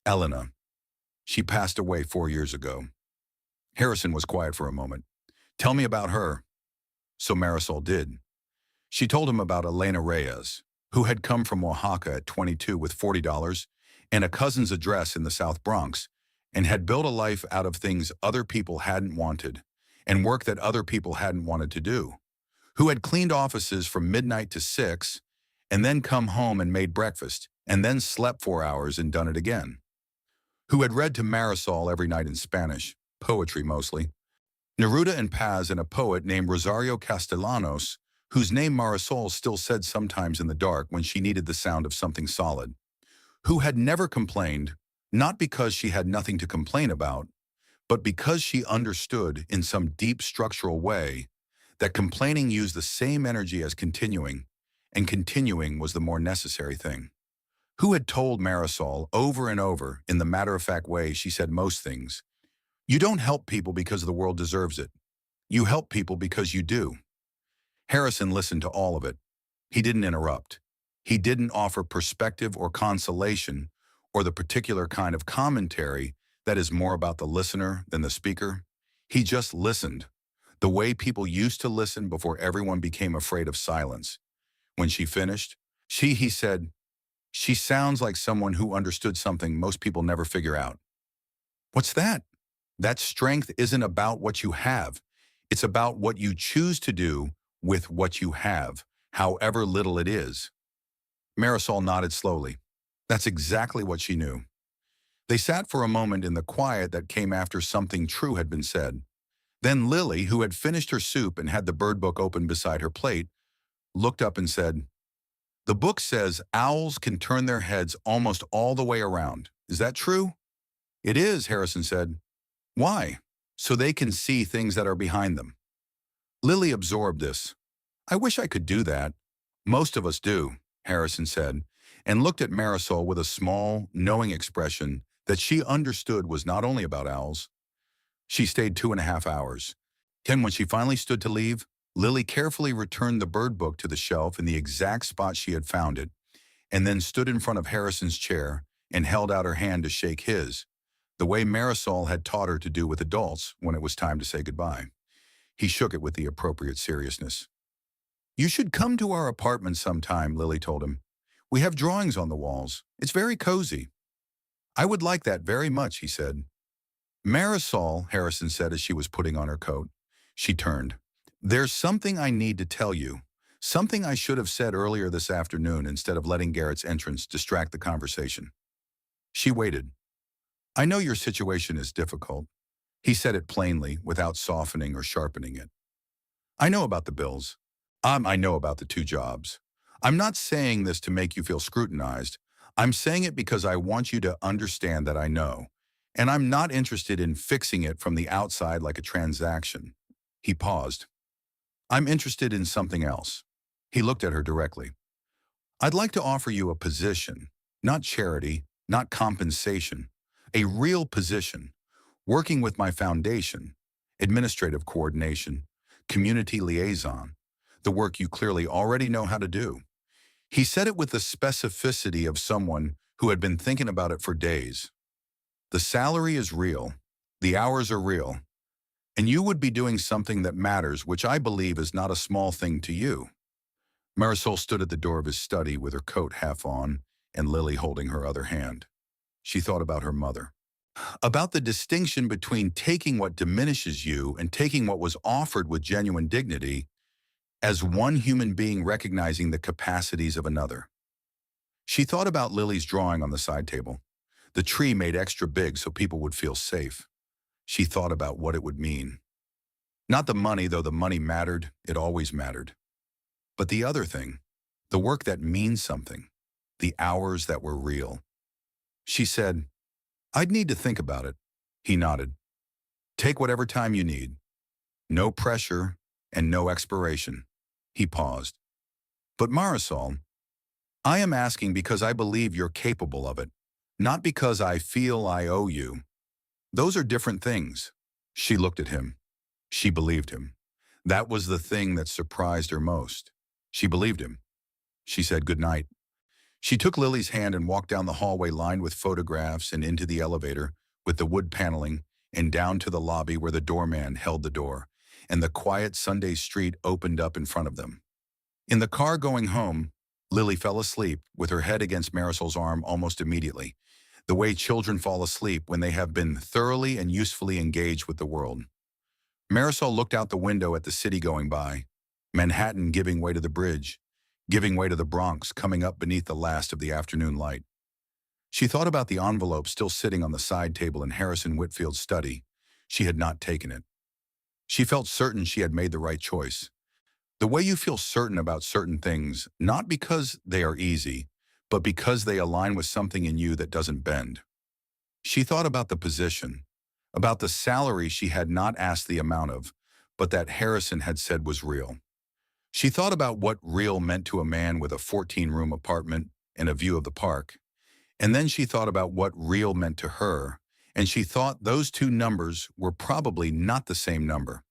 Elena. She passed away 4 years ago. Harrison was quiet for a moment. Tell me about her. So Marisol did. She told him about Elena Reyes, who had come from Oaxaca at 22 with $40 and a cousin's address in the South Bronx, and had built a life out of things other people hadn't wanted, and work that other people hadn't wanted to do, who had cleaned offices from midnight to 6, and then come home and made breakfast, and then slept 4 hours and done it again, who had read to Marisol every night in Spanish, poetry mostly, Neruda and Paz, and a poet named Rosario Castellanos, whose name Marisol still said sometimes in the dark when she needed the sound of something solid, who had never complained, not because she had nothing to complain about, but because she understood in some deep structural way that complaining used the same energy as continuing, and continuing was the more necessary thing. Who had told Marisol over and over, in the matter-of-fact way she said most things, you don't help people because the world deserves it. You help people because you do. Harrison listened to all of it. He didn't interrupt. He didn't offer perspective or consolation or the particular kind of commentary that is more about the listener than the speaker. He just listened, the way people used to listen before everyone became afraid of silence. When she finished, he said, She sounds like someone who understood something most people never figure out. What's that? That strength isn't about what you have. It's about what you choose to do with what you have, however little it is. Marisol nodded slowly. That's exactly what she knew. They sat for a moment in the quiet that came after something true had been said. Then Lily, who had finished her soup and had the bird book open beside her plate, looked up and said, "The book says owls can turn their heads almost all the way around. Is that true?" "It is," Harrison said. "Why?" "So they can see things that are behind them." Lily absorbed this. "I wish I could do that." "Most of us do," Harrison said, and looked at Marisol with a small, knowing expression that she understood was not only about owls. She stayed 2.5 hours. Then when she finally stood to leave, Lily carefully returned the bird book to the shelf in the exact spot she had found it, and then stood in front of Harrison's chair and held out her hand to shake his, the way Marisol had taught her to do with adults when it was time to say goodbye. He shook it with the appropriate seriousness. "You should come to our apartment sometime," Lily told him. "We have drawings on the walls. It's very cozy." "I would like that very much," he said. "Marisol," Harrison said as she was putting on her coat. She turned. "There's something I need to tell you. Something I should have said earlier this afternoon instead of letting Garrett's entrance distract the conversation." She waited. "I know your situation is difficult." He said it plainly, without softening or sharpening it. "I know about the bills. I know about the 2 jobs. I'm not saying this to make you feel scrutinized. I'm saying it because I want you to understand that I know. And I'm not interested in fixing it from the outside like a transaction." He paused. "I'm interested in something else." He looked at her directly. "I'd like to offer you a position, not charity, not compensation, a real position, working with my foundation, administrative coordination, community liaison, the work you clearly already know how to do." He said it with the specificity of someone who had been thinking about it for days. "The salary is real, the hours are real, and you would be doing something that matters, which I believe is not a small thing to you." Marisol stood at the door of his study with her coat half on and Lily holding her other hand. She thought about her mother, about the distinction between taking what diminishes you and taking what was offered with genuine dignity, as one human being recognizing the capacities of another. She thought about Lily's drawing on the side table, the tree made extra big so people would feel safe. She thought about what it would mean. Not the money, though the money mattered, it always mattered. But the other thing, the work that means something, the hours that were real. She said, "I'd need to think about it." He nodded. "Take whatever time you need. No pressure and no expiration." He paused. "But Marisol, I am asking because I believe you're capable of it, not because I feel I owe you. Those are different things." She looked at him. She believed him. That was the thing that surprised her most. She believed him. She said goodnight. She took Lily's hand and walked down the hallway lined with photographs and into the elevator with the wood paneling and down to the lobby where the doorman held the door, and the quiet Sunday street opened up in front of them. In the car going home, Lily fell asleep with her head against Marisol's arm almost immediately, the way children fall asleep when they have been thoroughly and usefully engaged with the world. Marisol looked out the window at the city going by, Manhattan giving way to the bridge, giving way to the Bronx coming up beneath the last of the afternoon light. She thought about the envelope still sitting on the side table in Harrison Whitfield's study. She had not taken it. She felt certain she had made the right choice. The way you feel certain about certain things, not because they are easy, but because they align with something in you that doesn't bend. She thought about the position, about the salary she had not asked the amount of, but that Harrison had said was real. She thought about what real meant to a man with a 14-room apartment and a view of the park. And then she thought about what real meant to her, and she thought those 2 numbers were probably not the same number,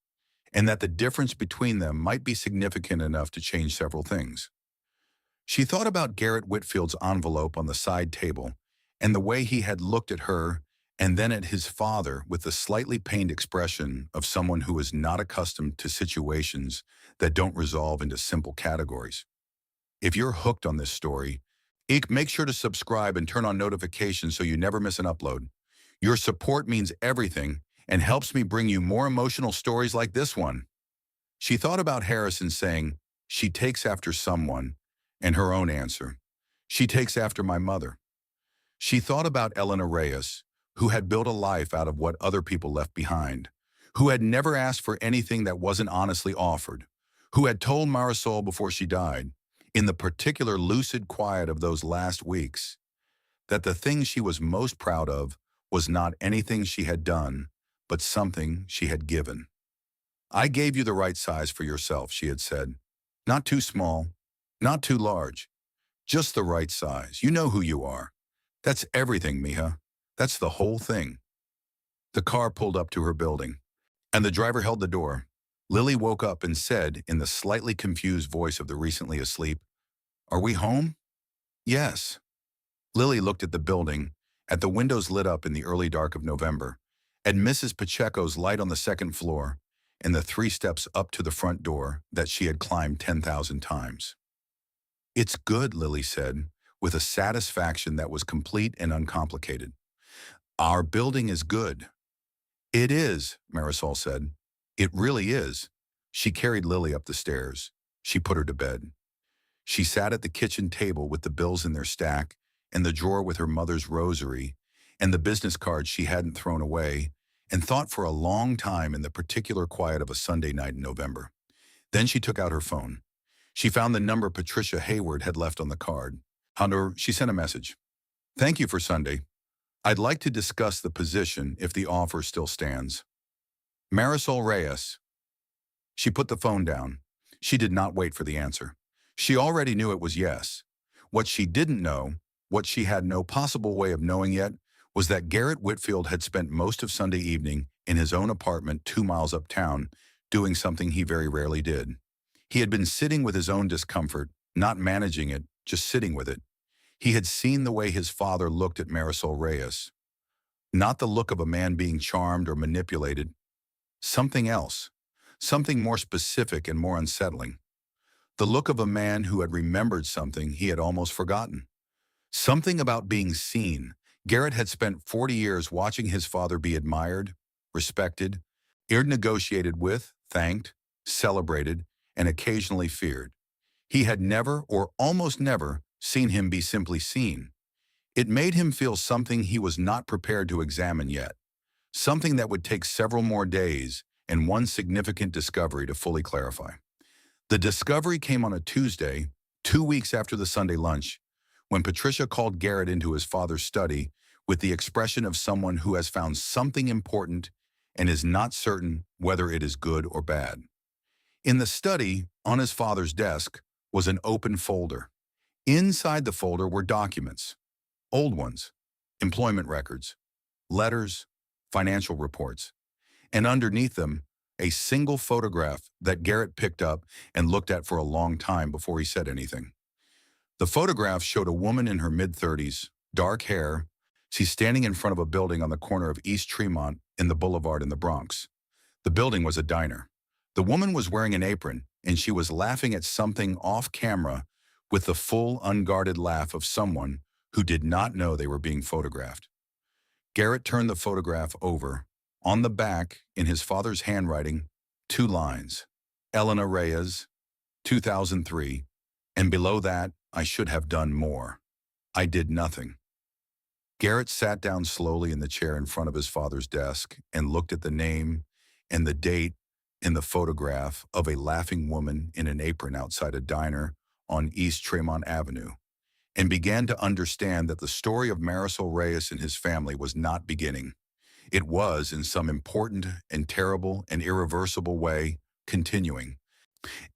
and that the difference between them might be significant enough to change several things. She thought about Garrett Whitfield's envelope on the side table, and the way he had looked at her and then at his father with the slightly pained expression of someone who is not accustomed to situations that don't resolve into simple categories. If you're hooked on this story, Make sure to subscribe and turn on notifications so you never miss an upload. Your support means everything and helps me bring you more emotional stories like this one. She thought about Harrison saying, "She takes after someone," and her own answer, "She takes after my mother." She thought about Elena Reyes, who had built a life out of what other people left behind, who had never asked for anything that wasn't honestly offered, who had told Marisol before she died, in the particular lucid quiet of those last weeks, that the thing she was most proud of was not anything she had done, but something she had given. "I gave you the right size for yourself," she had said. "Not too small, not too large, just the right size. You know who you are. That's everything, mija. That's the whole thing." The car pulled up to her building, and the driver held the door. Lily woke up and said, in the slightly confused voice of the recently asleep, "Are we home?" "Yes." Lily looked at the building, at the windows lit up in the early dark of November, at Mrs. Pacheco's light on the second floor, and the 3 steps up to the front door that she had climbed 10,000 times. "It's good," Lily said, with a satisfaction that was complete and uncomplicated. "Our building is good." "It is," Marisol said. "It really is." She carried Lily up the stairs. She put her to bed. She sat at the kitchen table with the bills in their stack, and the drawer with her mother's rosary, and the business cards she hadn't thrown away, and thought for a long time in the particular quiet of a Sunday night in November. Then she took out her phone. She found the number Patricia Hayward had left on the card. However, she sent a message. "Thank you for Sunday. I'd like to discuss the position if the offer still stands. Marisol Reyes." She put the phone down. She did not wait for the answer. She already knew it was yes. What she didn't know, what she had no possible way of knowing yet, was that Garrett Whitfield had spent most of Sunday evening in his own apartment 2 miles uptown, doing something he very rarely did. He had been sitting with his own discomfort, not managing it, just sitting with it. He had seen the way his father looked at Marisol Reyes. Not the look of a man being charmed or manipulated. Something else. Something more specific and more unsettling. The look of a man who had remembered something he had almost forgotten. Something about being seen. Garrett had spent 40 years watching his father be admired, respected, negotiated with, thanked, celebrated, and occasionally feared. He had never, or almost never, seen him be simply seen. It made him feel something he was not prepared to examine yet, something that would take several more days and one significant discovery to fully clarify. The discovery came on a Tuesday, 2 weeks after the Sunday lunch, when Patricia called Garrett into his father's study with the expression of someone who has found something important and is not certain whether it is good or bad. In the study, on his father's desk, was an open folder. Inside the folder were documents, old ones, employment records, letters, financial reports, and underneath them, a single photograph that Garrett picked up and looked at for a long time before he said anything. The photograph showed a woman in her mid-30s, dark hair. She's standing in front of a building on the corner of East Tremont in the Boulevard in the Bronx. The building was a diner. The woman was wearing an apron, and she was laughing at something off camera with the full, unguarded laugh of someone who did not know they were being photographed. Garrett turned the photograph over. On the back, in his father's handwriting, 2 lines. Elena Reyes, 2003, and below that, I should have done more. I did nothing. Garrett sat down slowly in the chair in front of his father's desk and looked at the name and the date in the photograph of a laughing woman in an apron outside a diner on East Tremont Avenue, and began to understand that the story of Marisol Reyes and his family was not beginning. It was, in some important and terrible and irreversible way, continuing.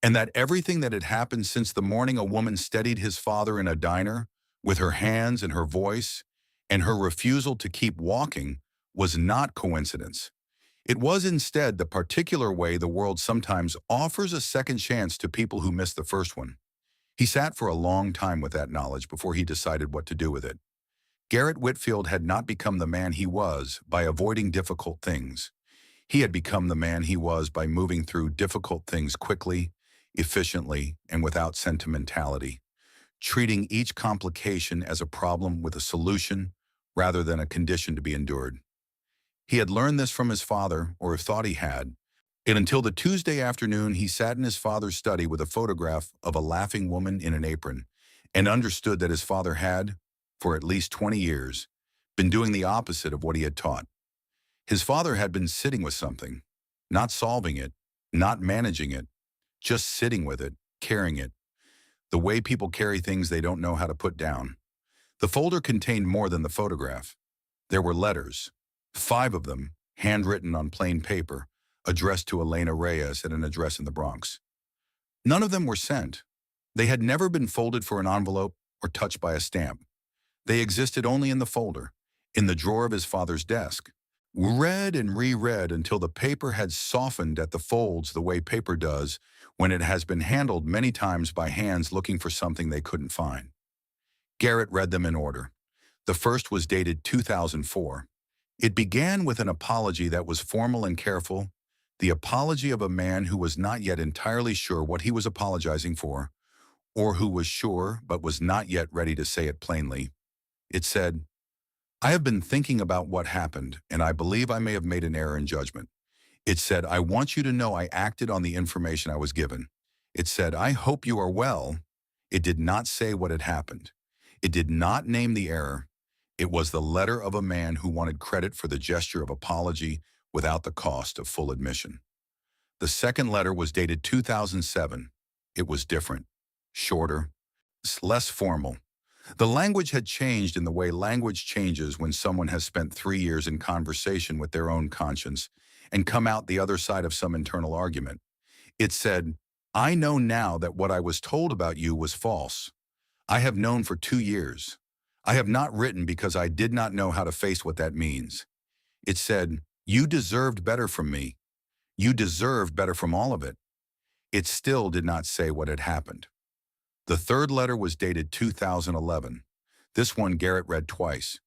And that everything that had happened since the morning a woman steadied his father in a diner, with her hands and her voice, and her refusal to keep walking, was not coincidence. It was instead the particular way the world sometimes offers a second chance to people who miss the first one. He sat for a long time with that knowledge before he decided what to do with it. Garrett Whitfield had not become the man he was by avoiding difficult things. He had become the man he was by moving through difficult things quickly, efficiently, and without sentimentality. treating each complication as a problem with a solution rather than a condition to be endured. He had learned this from his father, or thought he had, and until the Tuesday afternoon he sat in his father's study with a photograph of a laughing woman in an apron and understood that his father had, for at least 20 years, been doing the opposite of what he had taught. His father had been sitting with something, not solving it, not managing it, just sitting with it, carrying it, the way people carry things they don't know how to put down. The folder contained more than the photograph. There were letters, 5 of them, handwritten on plain paper, addressed to Elena Reyes at an address in the Bronx. None of them were sent. They had never been folded for an envelope or touched by a stamp. They existed only in the folder, in the drawer of his father's desk. Read and reread until the paper had softened at the folds the way paper does when it has been handled many times by hands looking for something they couldn't find. Garrett read them in order. The first was dated 2004. It began with an apology that was formal and careful, the apology of a man who was not yet entirely sure what he was apologizing for, or who was sure but was not yet ready to say it plainly. It said, "I have been thinking about what happened, and I believe I may have made an error in judgment." It said, "I want you to know I acted on the information I was given." It said, "I hope you are well." It did not say what had happened. It did not name the error. It was the letter of a man who wanted credit for the gesture of apology without the cost of full admission. The second letter was dated 2007. It was different, shorter, less formal. The language had changed in the way language changes when someone has spent 3 years in conversation with their own conscience and come out the other side of some internal argument. It said, "I know now that what I was told about you was false. I have known for 2 years. I have not written because I did not know how to face what that means." It said, "You deserved better from me. You deserved better from all of it." It still did not say what had happened. The third letter was dated 2011. This one Garrett read twice.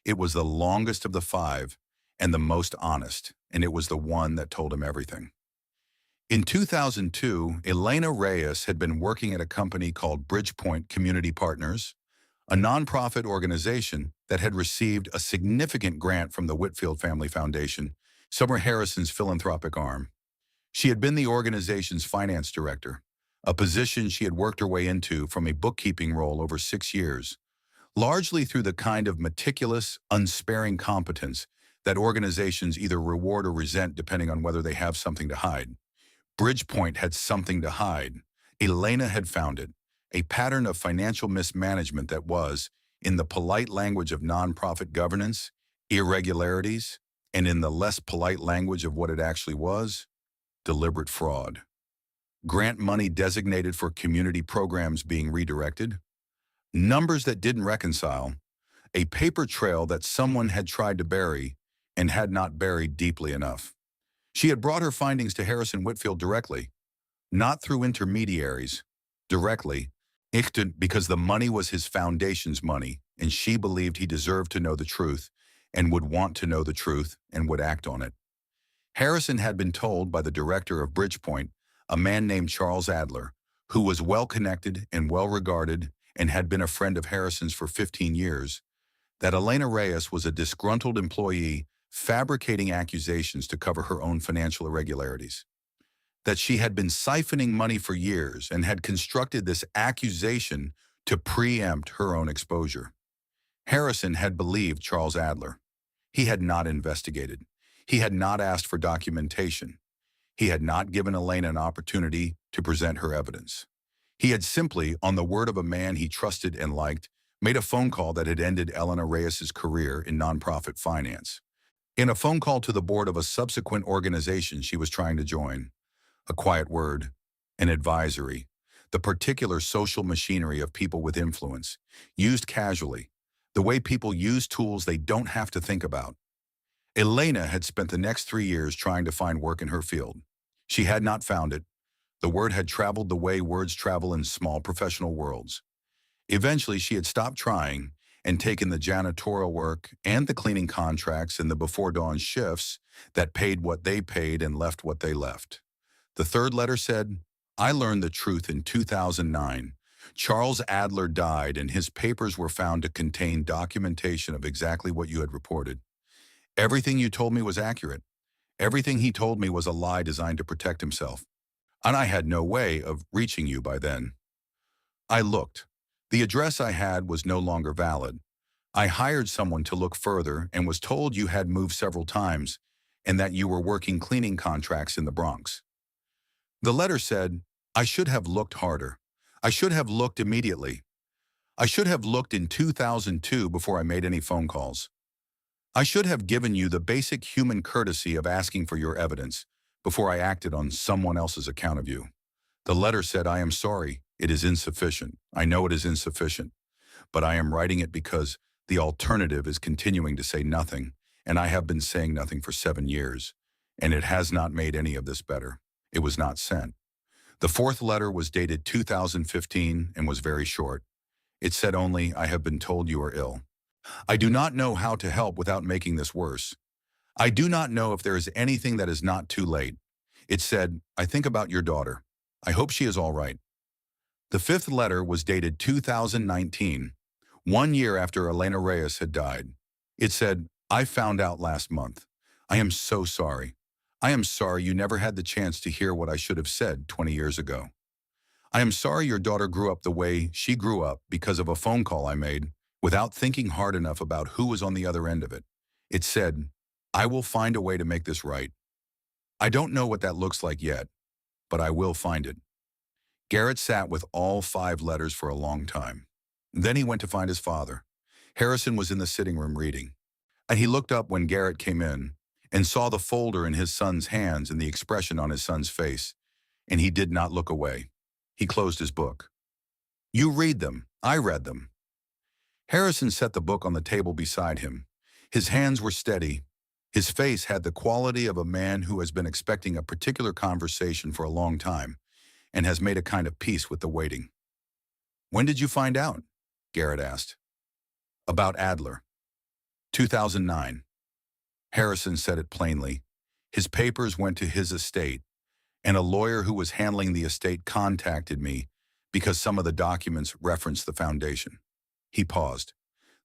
It was the longest of the 5 and the most honest, and it was the one that told him everything. In 2002, Elena Reyes had been working at a company called Bridgepoint Community Partners, a nonprofit organization that had received a significant grant from the Whitfield Family Foundation, Summer Harrison's philanthropic arm. She had been the organization's finance director, a position she had worked her way into from a bookkeeping role over 6 years, largely through the kind of meticulous, unsparing competence that organizations either reward or resent depending on whether they have something to hide. Bridgepoint had something to hide. Elena had found it, a pattern of financial mismanagement that was, in the polite language of nonprofit governance, irregularities, and in the less polite language of what it actually was, deliberate fraud. Grant money designated for community programs being redirected, numbers that didn't reconcile, a paper trail that someone had tried to bury and had not buried deeply enough. She had brought her findings to Harrison Whitfield directly, not through intermediaries, directly, because the money was his foundation's money, and she believed he deserved to know the truth and would want to know the truth and would act on it. Harrison had been told by the director of Bridgepoint, a man named Charles Adler, who was well-connected and well-regarded and had been a friend of Harrison's for 15 years, that Elena Reyes was a disgruntled employee fabricating accusations to cover her own financial irregularities, that she had been siphoning money for years and had constructed this accusation to preempt her own exposure. Harrison had believed Charles Adler. He had not investigated. He had not asked for documentation. He had not given Elena an opportunity to present her evidence. He had simply, on the word of a man he trusted and liked, made a phone call that had ended Elena Reyes' career in nonprofit finance. In a phone call to the board of a subsequent organization she was trying to join, a quiet word, an advisory, the particular social machinery of people with influence, used casually, the way people use tools they don't have to think about. Elena had spent the next 3 years trying to find work in her field. She had not found it. The word had traveled the way words travel in small professional worlds. Eventually, she had stopped trying and taken the janitorial work and the cleaning contracts and the before-dawn shifts that paid what they paid and left what they left. The third letter said, "I learned the truth in 2009 Charles Adler died, and his papers were found to contain documentation of exactly what you had reported. Everything you told me was accurate. Everything he told me was a lie designed to protect himself. And I had no way of reaching you by then. I looked. The address I had was no longer valid. I hired someone to look further and was told you had moved several times and that you were working cleaning contracts in the Bronx. The letter said, I should have looked harder. I should have looked immediately. I should have looked in 2002 before I made any phone calls. I should have given you the basic human courtesy of asking for your evidence before I acted on someone else's account of you. The letter said, I am sorry. It is insufficient. I know it is insufficient, but I am writing it because the alternative is continuing to say nothing, and I have been saying nothing for 7 years, and it has not made any of this better. It was not sent. The fourth letter was dated 2015 and was very short. It said only, I have been told you are ill. I do not know how to help without making this worse. I do not know if there is anything that is not too late. It said, I think about your daughter. I hope she is all right. The fifth letter was dated 2019, 1 year after Elena Reyes had died. It said, I found out last month. I am so sorry. I am sorry you never had the chance to hear what I should have said 20 years ago. I am sorry your daughter grew up the way she grew up because of a phone call I made without thinking hard enough about who was on the other end of it. It said, I will find a way to make this right. I don't know what that looks like yet, but I will find it. Garrett sat with all 5 letters for a long time. Then he went to find his father. Harrison was in the sitting room reading, and he looked up when Garrett came in and saw the folder in his son's hands and the expression on his son's face, and he did not look away. He closed his book. You read them. I read them. Harrison set the book on the table beside him. His hands were steady. His face had the quality of a man who has been expecting a particular conversation for a long time and has made a kind of peace with the waiting. When did you find out? Garrett asked. About Adler. 2009. Harrison said it plainly. His papers went to his estate, and a lawyer who was handling the estate contacted me because some of the documents referenced the foundation. He paused.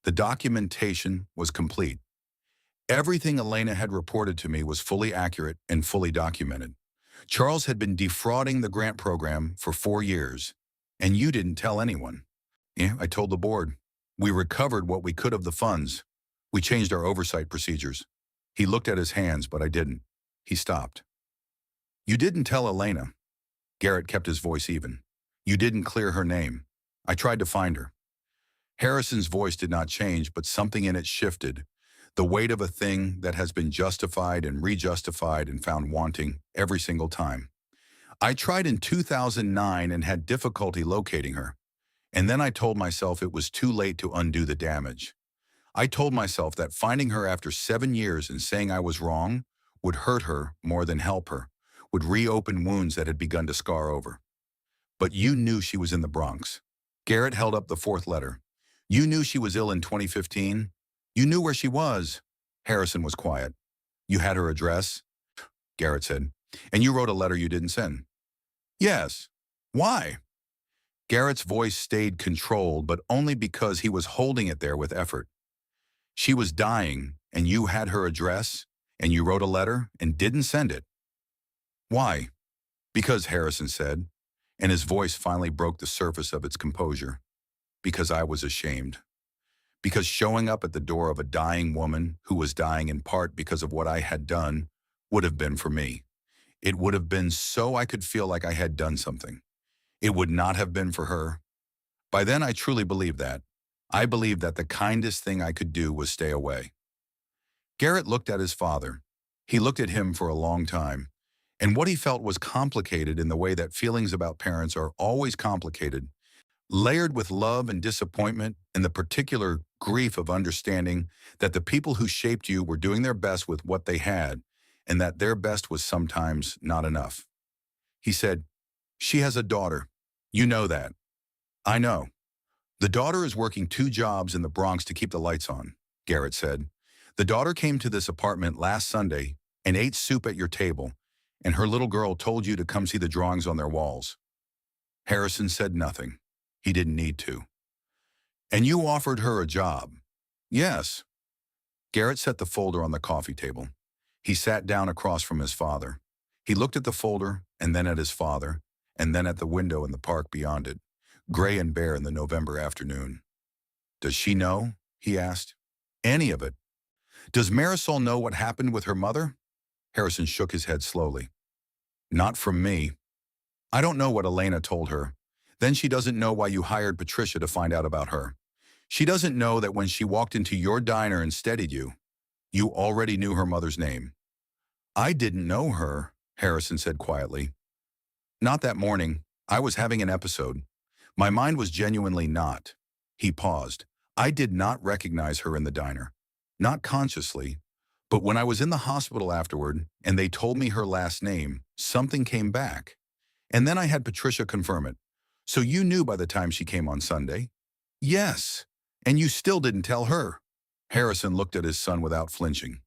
The documentation was complete. Everything Elena had reported to me was fully accurate and fully documented. Charles had been defrauding the grant program for 4 years, and you didn't tell anyone. Yeah, I told the board. We recovered what we could of the funds. We changed our oversight procedures. He looked at his hands, but I didn't. He stopped. You didn't tell Elena. Garrett kept his voice even. You didn't clear her name. I tried to find her. Harrison's voice did not change, but something in it shifted. The weight of a thing that has been justified and rejustified and found wanting every single time. I tried in 2009 and had difficulty locating her. And then I told myself it was too late to undo the damage. I told myself that finding her after 7 years and saying I was wrong would hurt her more than help her, would reopen wounds that had begun to scar over. But you knew she was in the Bronx. Garrett held up the fourth letter. You knew she was ill in 2015? You knew where she was. Harrison was quiet. You had her address? Garrett said. And you wrote a letter you didn't send? Yes. Why? Garrett's voice stayed controlled, but only because he was holding it there with effort. She was dying, and you had her address, and you wrote a letter and didn't send it. Why? Because, Harrison said, and his voice finally broke the surface of its composure. Because I was ashamed. Because showing up at the door of a dying woman who was dying in part because of what I had done would have been for me. It would have been so I could feel like I had done something. It would not have been for her. By then, I truly believed that. I believed that the kindest thing I could do was stay away. Garrett looked at his father. He looked at him for a long time, and what he felt was complicated in the way that feelings about parents are always complicated, layered with love and disappointment and the particular grief of understanding that the people who shaped you were doing their best with what they had, and that their best was sometimes not enough. He said, she has a daughter. You know that. I know. The daughter is working 2 jobs in the Bronx to keep the lights on, Garrett said. The daughter came to this apartment last Sunday and ate soup at your table, and her little girl told you to come see the drawings on their walls. Harrison said nothing. He didn't need to. And you offered her a job. Yes. Garrett set the folder on the coffee table. He sat down across from his father. He looked at the folder, and then at his father, and then at the window in the park beyond it, gray and bare in the November afternoon. Does she know? He asked. Any of it. Does Marisol know what happened with her mother? Harrison shook his head slowly. Not from me. I don't know what Elena told her. Then she doesn't know why you hired Patricia to find out about her. She doesn't know that when she walked into your diner and steadied you, you already knew her mother's name. I didn't know her, Harrison said quietly. Not that morning. I was having an episode. My mind was genuinely not. He paused. I did not recognize her in the diner. Not consciously. But when I was in the hospital afterward and they told me her last name, something came back. And then I had Patricia confirm it. So you knew by the time she came on Sunday? Yes. And you still didn't tell her. Harrison looked at his son without flinching.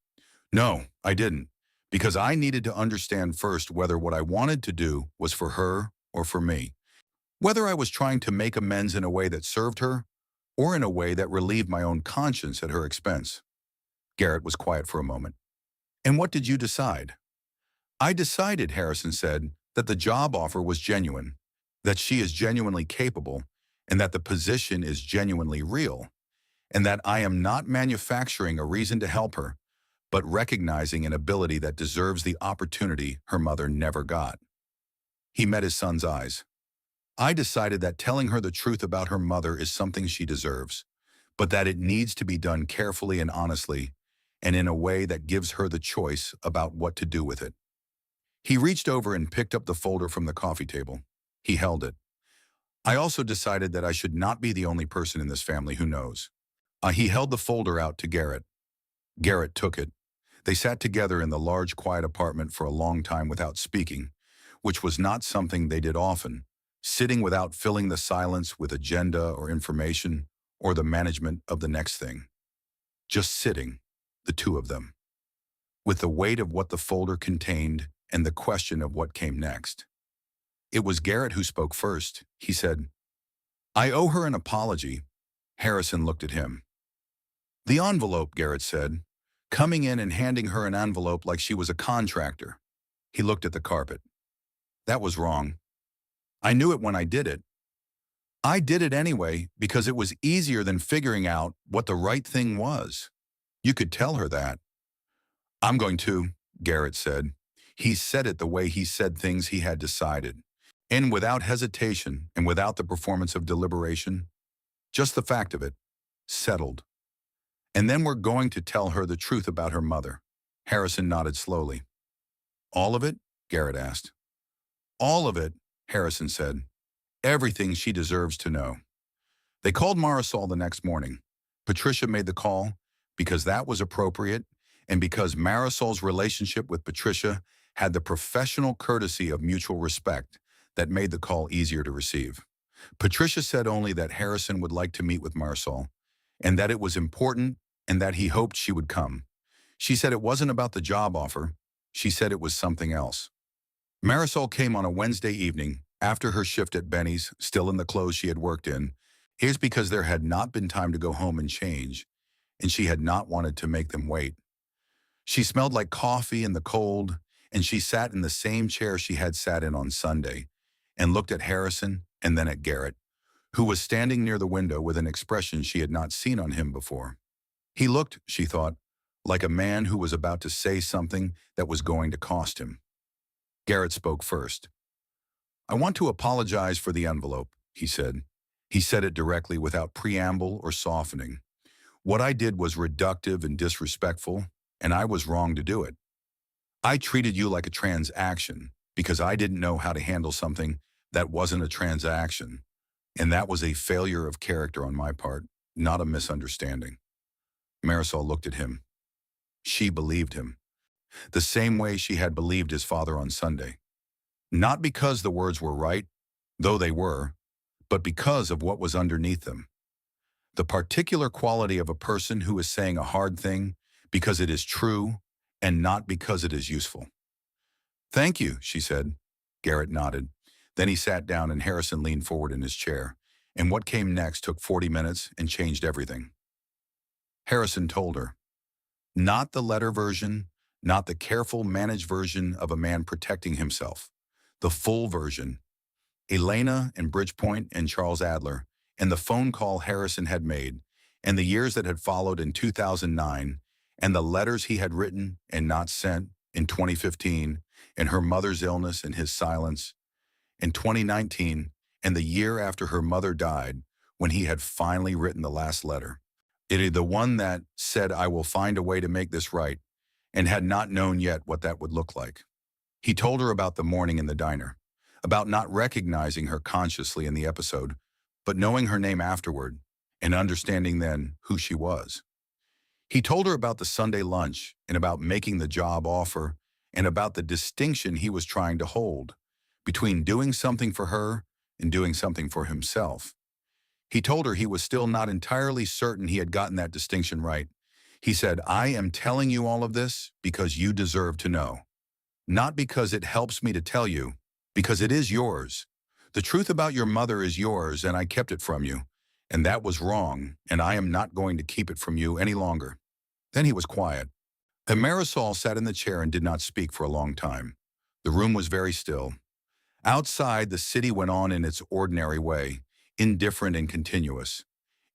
No, I didn't. Because I needed to understand first whether what I wanted to do was for her or for me. Whether I was trying to make amends in a way that served her or in a way that relieved my own conscience at her expense. Garrett was quiet for a moment. And what did you decide? I decided, Harrison said, that the job offer was genuine, that she is genuinely capable, and that the position is genuinely real, and that I am not manufacturing a reason to help her, but recognizing an ability that deserves the opportunity her mother never got. He met his son's eyes. I decided that telling her the truth about her mother is something she deserves, but that it needs to be done carefully and honestly, and in a way that gives her the choice about what to do with it. He reached over and picked up the folder from the coffee table. He held it. I also decided that I should not be the only person in this family who knows. He held the folder out to Garrett. Garrett took it. They sat together in the large, quiet apartment for a long time without speaking, which was not something they did often, sitting without filling the silence with agenda or information or the management of the next thing. Just sitting, the two of them, with the weight of what the folder contained and the question of what came next. It was Garrett who spoke first. He said, I owe her an apology. Harrison looked at him. The envelope, Garrett said, coming in and handing her an envelope like she was a contractor. He looked at the carpet. That was wrong. I knew it when I did it. I did it anyway because it was easier than figuring out what the right thing was. You could tell her that. I'm going to, Garrett said. He said it the way he said things he had decided, and without hesitation and without the performance of deliberation. Just the fact of it. Settled. And then we're going to tell her the truth about her mother. Harrison nodded slowly. All of it? Garrett asked. All of it, Harrison said. Everything she deserves to know. They called Marisol the next morning. Patricia made the call because that was appropriate and because Marisol's relationship with Patricia had the professional courtesy of mutual respect that made the call easier to receive. Patricia said only that Harrison would like to meet with Marisol and that it was important and that he hoped she would come. She said it wasn't about the job offer. She said it was something else. Marisol came on a Wednesday evening after her shift at Benny's, still in the clothes she had worked in. Here's because there had not been time to go home and change, and she had not wanted to make them wait. She smelled like coffee in the cold, and she sat in the same chair she had sat in on Sunday, and looked at Harrison and then at Garrett, who was standing near the window with an expression she had not seen on him before. He looked, she thought, like a man who was about to say something that was going to cost him. Garrett spoke first. I want to apologize for the envelope, he said. He said it directly without preamble or softening. What I did was reductive and disrespectful, and I was wrong to do it. I treated you like a transaction because I didn't know how to handle something that wasn't a transaction, and that was a failure of character on my part, not a misunderstanding. Marisol looked at him. She believed him, the same way she had believed his father on Sunday. Not because the words were right, though they were, but because of what was underneath them. The particular quality of a person who is saying a hard thing because it is true and not because it is useful. Thank you, she said. Garrett nodded. Then he sat down and Harrison leaned forward in his chair, And what came next took 40 minutes and changed everything. Harrison told her, not the letter version, not the careful, managed version of a man protecting himself. The full version. Elena and Bridgepoint and Charles Adler, and the phone call Harrison had made, and the years that had followed in 2009, and the letters he had written and not sent in 2015, and her mother's illness and his silence, in 2019, and the year after her mother died, when he had finally written the last letter. It is the one that said, I will find a way to make this right, and had not known yet what that would look like. He told her about the morning in the diner, about not recognizing her consciously in the episode, but knowing her name afterward, and understanding then who she was. He told her about the Sunday lunch, and about making the job offer, and about the distinction he was trying to hold between doing something for her and doing something for himself. He told her he was still not entirely certain he had gotten that distinction right. He said, I am telling you all of this because you deserve to know. Not because it helps me to tell you, because it is yours. The truth about your mother is yours, and I kept it from you. And that was wrong, and I am not going to keep it from you any longer. Then he was quiet. And Marisol sat in the chair and did not speak for a long time. The room was very still. Outside, the city went on in its ordinary way, indifferent and continuous.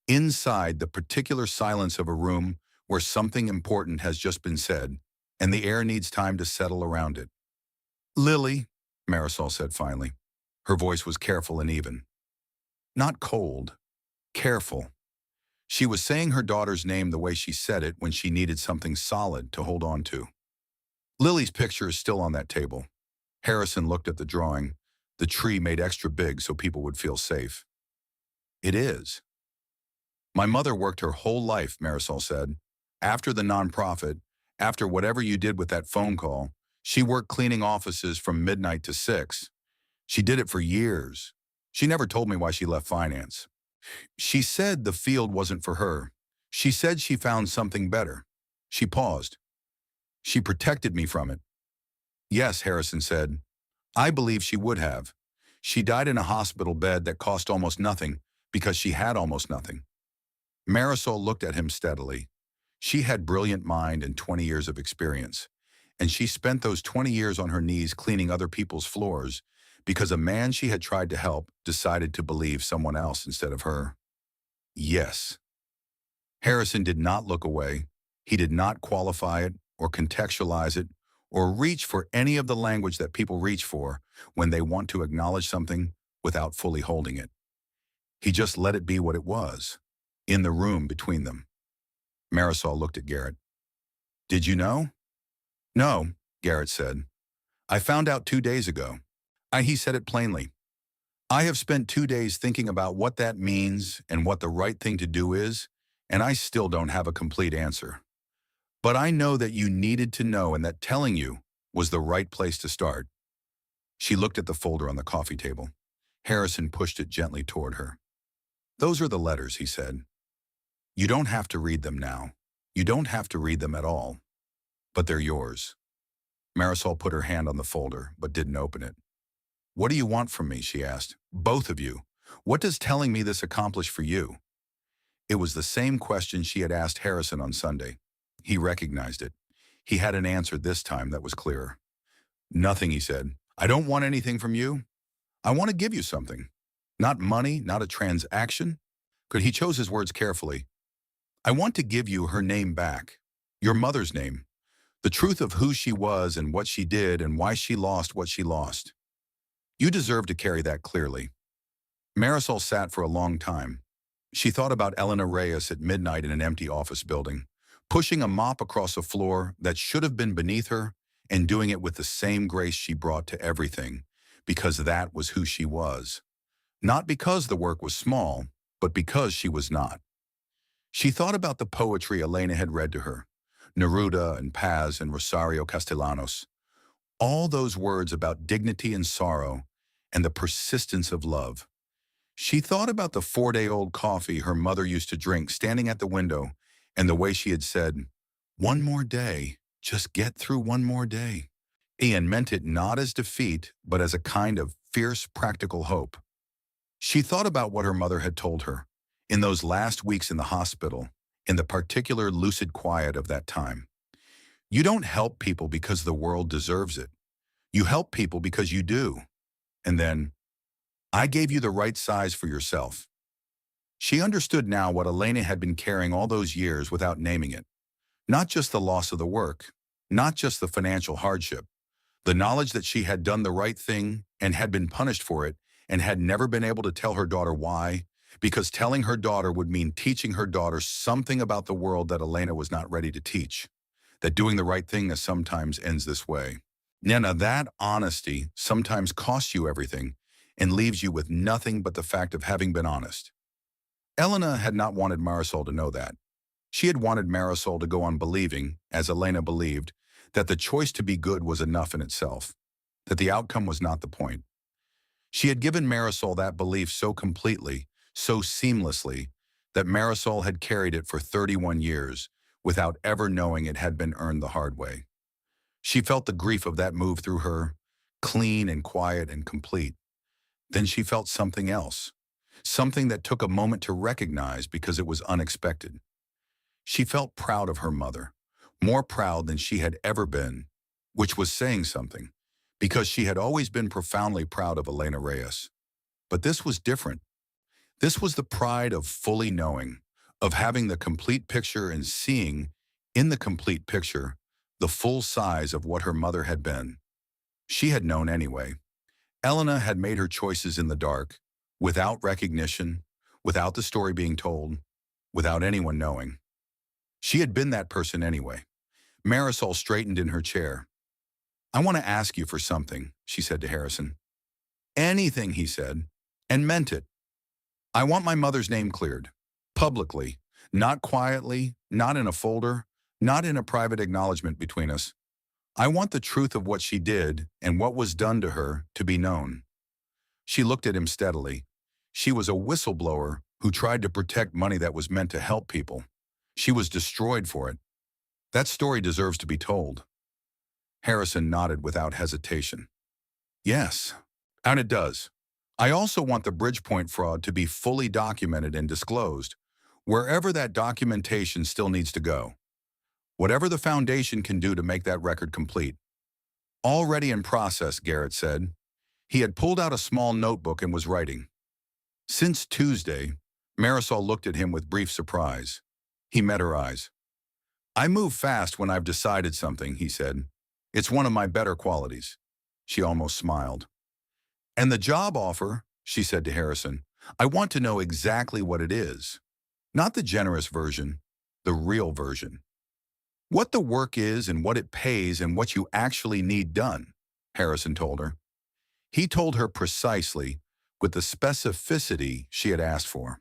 Inside, the particular silence of a room where something important has just been said, and the air needs time to settle around it. Lily, Marisol said finally. Her voice was careful and even. Not cold, careful. She was saying her daughter's name the way she said it when she needed something solid to hold on to. Lily's picture is still on that table. Harrison looked at the drawing, the tree made extra big so people would feel safe. It is. My mother worked her whole life, Marisol said. After the nonprofit, after whatever you did with that phone call, she worked cleaning offices from midnight to 6. She did it for years. She never told me why she left finance. She said the field wasn't for her. She said she found something better. She paused. She protected me from it. Yes, Harrison said. I believe she would have. She died in a hospital bed that cost almost nothing because she had almost nothing. Marisol looked at him steadily. She had brilliant mind and 20 years of experience, and she spent those 20 years on her knees cleaning other people's floors because a man she had tried to help decided to believe someone else instead of her. Yes. Harrison did not look away. He did not qualify it or contextualize it or reach for any of the language that people reach for when they want to acknowledge something without fully holding it. He just let it be what it was, in the room between them. Marisol looked at Garrett. Did you know? No, Garrett said. I found out 2 days ago. He said it plainly. I have spent 2 days thinking about what that means and what the right thing to do is, and I still don't have a complete answer. But I know that you needed to know and that telling you was the right place to start. She looked at the folder on the coffee table. Harrison pushed it gently toward her. Those are the letters, he said. You don't have to read them now. You don't have to read them at all. But they're yours. Marisol put her hand on the folder, but didn't open it. What do you want from me, she asked. Both of you. What does telling me this accomplish for you? It was the same question she had asked Harrison on Sunday. He recognized it. He had an answer this time that was clearer. Nothing, he said. I don't want anything from you. I want to give you something. Not money, not a transaction. He chose his words carefully. I want to give you her name back. Your mother's name. The truth of who she was and what she did and why she lost what she lost. You deserve to carry that clearly. Marisol sat for a long time. She thought about Elena Reyes at midnight in an empty office building, pushing a mop across a floor that should have been beneath her and doing it with the same grace she brought to everything, because that was who she was. Not because the work was small, but because she was not. She thought about the poetry Elena had read to her, Neruda and Paz and Rosario Castellanos. All those words about dignity and sorrow and the persistence of love. She thought about the 4-day-old coffee her mother used to drink standing at the window and the way she had said, one more day, just get through one more day. Ian meant it not as defeat, but as a kind of fierce practical hope. She thought about what her mother had told her in those last weeks in the hospital, in the particular lucid quiet of that time. You don't help people because the world deserves it. You help people because you do. And then, I gave you the right size for yourself. She understood now what Elena had been carrying all those years without naming it. Not just the loss of the work, not just the financial hardship, the knowledge that she had done the right thing and had been punished for it and had never been able to tell her daughter why, because telling her daughter would mean teaching her daughter something about the world that Elena was not ready to teach, that doing the right thing sometimes ends this way. Now that honesty sometimes costs you everything and leaves you with nothing but the fact of having been honest. Elena had not wanted Marisol to know that. She had wanted Marisol to go on believing, as Elena believed, that the choice to be good was enough in itself, that the outcome was not the point. She had given Marisol that belief so completely, so seamlessly, that Marisol had carried it for 31 years without ever knowing it had been earned the hard way. She felt the grief of that move through her, clean and quiet and complete. Then she felt something else, something that took a moment to recognize because it was unexpected. She felt proud of her mother, more proud than she had ever been, which was saying something, because she had always been profoundly proud of Elena Reyes. But this was different. This was the pride of fully knowing, of having the complete picture and seeing, in the complete picture, the full size of what her mother had been. She had known anyway. Elena had made her choices in the dark, without recognition, without the story being told, without anyone knowing. She had been that person anyway. Marisol straightened in her chair. "I want to ask you for something," she said to Harrison. "Anything," he said, and meant it. "I want my mother's name cleared, publicly, not quietly, not in a folder, not in a private acknowledgement between us. I want the truth of what she did and what was done to her to be known." She looked at him steadily. She was a whistleblower who tried to protect money that was meant to help people. She was destroyed for it. That story deserves to be told. Harrison nodded without hesitation. "Yes, and it does. I also want the Bridgepoint fraud to be fully documented and disclosed, wherever that documentation still needs to go. Whatever the foundation can do to make that record complete." "Already in process," Garrett said. He had pulled out a small notebook and was writing. "Since Tuesday," Marisol looked at him with brief surprise. He met her eyes. "I move fast when I've decided something," he said. "It's one of my better qualities." She almost smiled. "And the job offer," she said to Harrison, "I want to know exactly what it is. Not the generous version, the real version. What the work is and what it pays and what you actually need done," Harrison told her. He told her precisely, with the specificity she had asked for.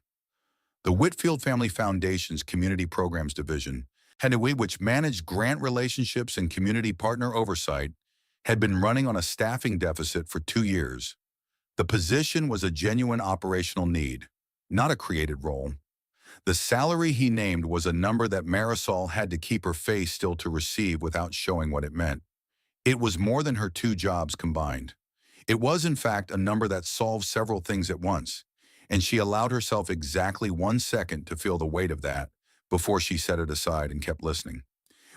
The Whitfield Family Foundation's Community Programs Division, which managed grant relationships and community partner oversight, had been running on a staffing deficit for 2 years. The position was a genuine operational need, not a created role. The salary he named was a number that Marisol had to keep her face still to receive without showing what it meant. It was more than her 2 jobs combined. It was, in fact, a number that solved several things at once, and she allowed herself exactly 1 second to feel the weight of that before she set it aside and kept listening.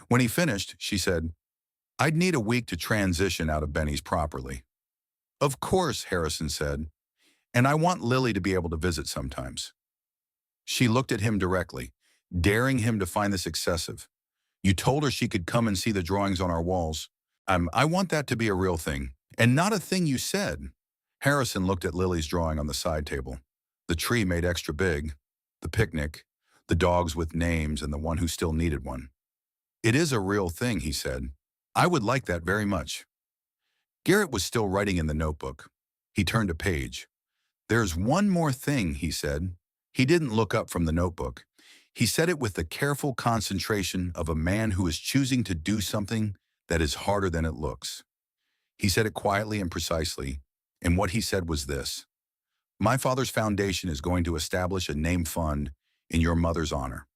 When he finished, she said, "I'd need a week to transition out of Benny's properly." "Of course," Harrison said, "and I want Lily to be able to visit sometimes." She looked at him directly, daring him to find this excessive. "You told her she could come and see the drawings on our walls. I want that to be a real thing, and not a thing you said." Harrison looked at Lily's drawing on the side table. The tree made extra big, the picnic, the dogs with names, and the one who still needed one. "It is a real thing," he said. "I would like that very much." Garrett was still writing in the notebook. He turned a page. "There's one more thing," he said. He didn't look up from the notebook. He said it with the careful concentration of a man who is choosing to do something that is harder than it looks. He said it quietly and precisely, and what he said was this: "My father's foundation is going to establish a name fund in your mother's honor.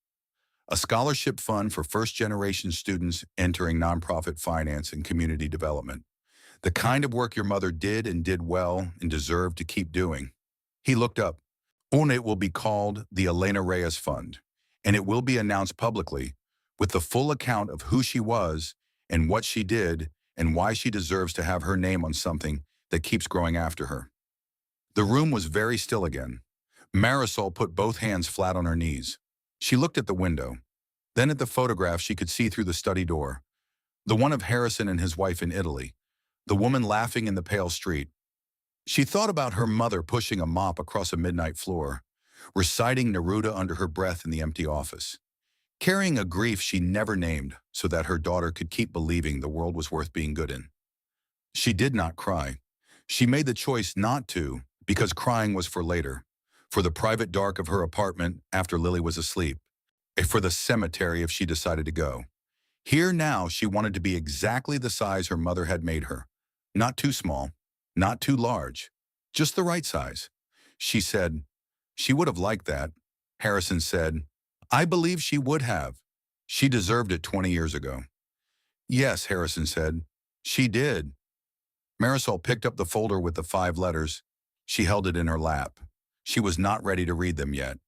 A scholarship fund for first-generation students entering nonprofit finance and community development. The kind of work your mother did and did well and deserved to keep doing." He looked up. "And it will be called the Elena Reyes Fund, and it will be announced publicly with the full account of who she was and what she did and why she deserves to have her name on something that keeps growing after her." The room was very still again. Marisol put both hands flat on her knees. She looked at the window, then at the photograph she could see through the study door, the one of Harrison and his wife in Italy, the woman laughing in the pale street. She thought about her mother pushing a mop across a midnight floor, reciting Neruda under her breath in the empty office, carrying a grief she never named so that her daughter could keep believing the world was worth being good in. She did not cry. She made the choice not to because crying was for later, for the private dark of her apartment after Lily was asleep, and for the cemetery if she decided to go. Here now she wanted to be exactly the size her mother had made her. Not too small, not too large, just the right size. She said, "She would have liked that." Harrison said, "I believe she would have. She deserved it 20 years ago." "Yes," Harrison said, "she did." Marisol picked up the folder with the 5 letters. She held it in her lap. She was not ready to read them yet,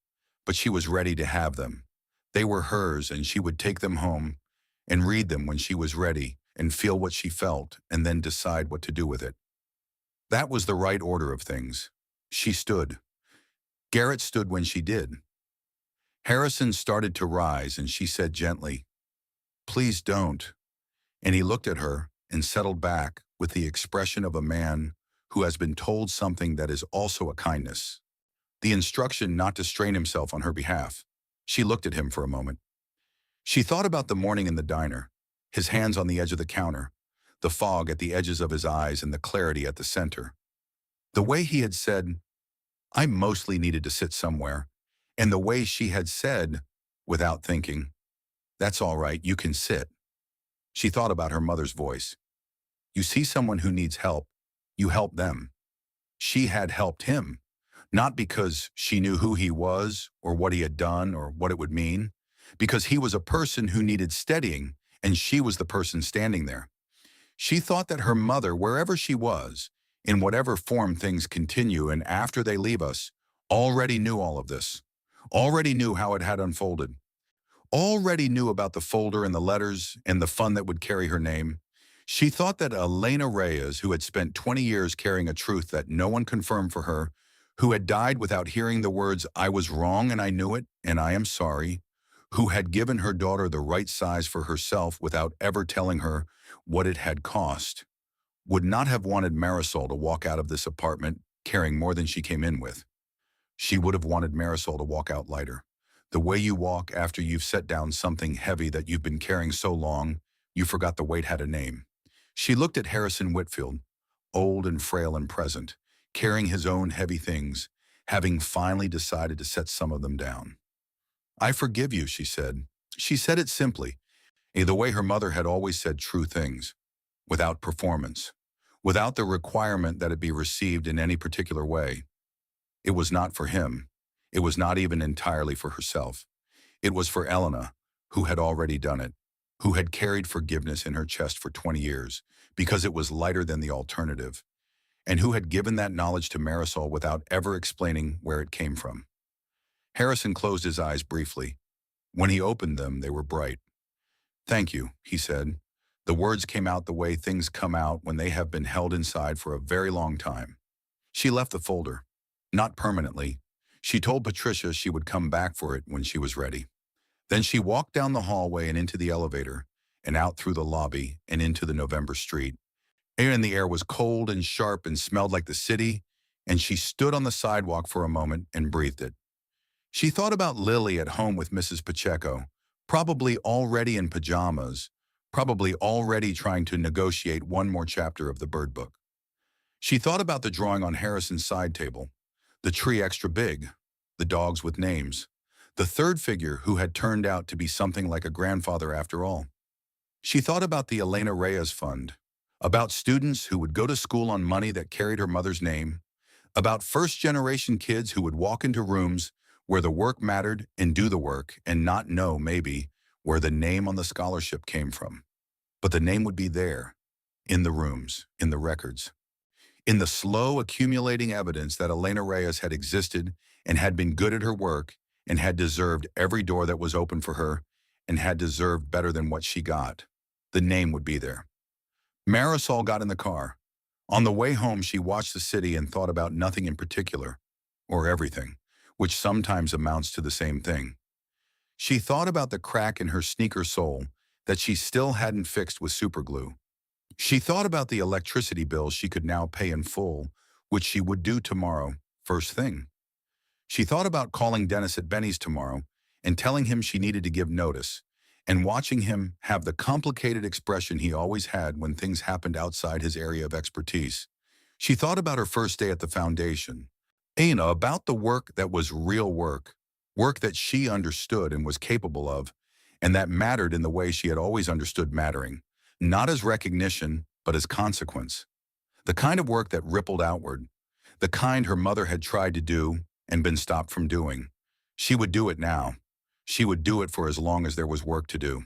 but she was ready to have them. They were hers, and she would take them home and read them when she was ready and feel what she felt and then decide what to do with it. That was the right order of things. She stood. Garrett stood when she did. Harrison started to rise, and she said gently, "Please don't." And he looked at her and settled back with the expression of a man who has been told something that is also a kindness. The instruction not to strain himself on her behalf. She looked at him for a moment. She thought about the morning in the diner, his hands on the edge of the counter, the fog at the edges of his eyes and the clarity at the center. The way he had said, "I mostly needed to sit somewhere," and the way she had said, without thinking, "That's all right, you can sit." She thought about her mother's voice. "You see someone who needs help, you help them." She had helped him, not because she knew who he was or what he had done or what it would mean, because he was a person who needed steadying, and she was the person standing there. She thought that her mother, wherever she was, in whatever form things continue and after they leave us, already knew all of this, already knew how it had unfolded, already knew about the folder and the letters and the fun that would carry her name. She thought that Elena Reyes, who had spent 20 years carrying a truth that no one confirmed for her, who had died without hearing the words, "I was wrong and I knew it, and I am sorry," who had given her daughter the right size for herself without ever telling her what it had cost, would not have wanted Marisol to walk out of this apartment carrying more than she came in with. She would have wanted Marisol to walk out lighter. The way you walk after you've set down something heavy that you've been carrying so long, you forgot the weight had a name. She looked at Harrison Whitfield, old and frail and present, carrying his own heavy things, having finally decided to set some of them down. "I forgive you," she said. She said it simply, the way her mother had always said true things, without performance, without the requirement that it be received in any particular way. It was not for him. It was not even entirely for herself. It was for Elena, who had already done it, who had carried forgiveness in her chest for 20 years, because it was lighter than the alternative, and who had given that knowledge to Marisol without ever explaining where it came from. Harrison closed his eyes briefly. When he opened them, they were bright. "Thank you," he said. The words came out the way things come out when they have been held inside for a very long time. She left the folder. Not permanently. She told Patricia she would come back for it when she was ready. Then she walked down the hallway and into the elevator, and out through the lobby and into the November street. And the air was cold and sharp and smelled like the city, and she stood on the sidewalk for a moment and breathed it. She thought about Lily at home with Mrs. Pacheco, probably already in pajamas, probably already trying to negotiate one more chapter of the Bird Book. She thought about the drawing on Harrison's side table, the tree extra big, the dogs with names, the third figure who had turned out to be something like a grandfather after all. She thought about the Elena Reyes Fund, about students who would go to school on money that carried her mother's name, about first-generation kids who would walk into rooms where the work mattered and do the work and not know, maybe, where the name on the scholarship came from. But the name would be there, in the rooms, in the records. In the slow accumulating evidence that Elena Reyes had existed and had been good at her work and had deserved every door that was open for her and had deserved better than what she got, the name would be there. Marisol got in the car. On the way home, she watched the city and thought about nothing in particular, or everything, which sometimes amounts to the same thing. She thought about the crack in her sneaker sole that she still hadn't fixed with superglue. She thought about the electricity bill she could now pay in full, which she would do tomorrow, first thing. She thought about calling Dennis at Benny's tomorrow and telling him she needed to give notice, and watching him have the complicated expression he always had when things happened outside his area of expertise. She thought about her first day at the foundation, about the work that was real work, work that she understood and was capable of, and that mattered in the way she had always understood mattering, not as recognition, but as consequence. The kind of work that rippled outward, the kind her mother had tried to do and been stopped from doing. She would do it now. She would do it for as long as there was work to do.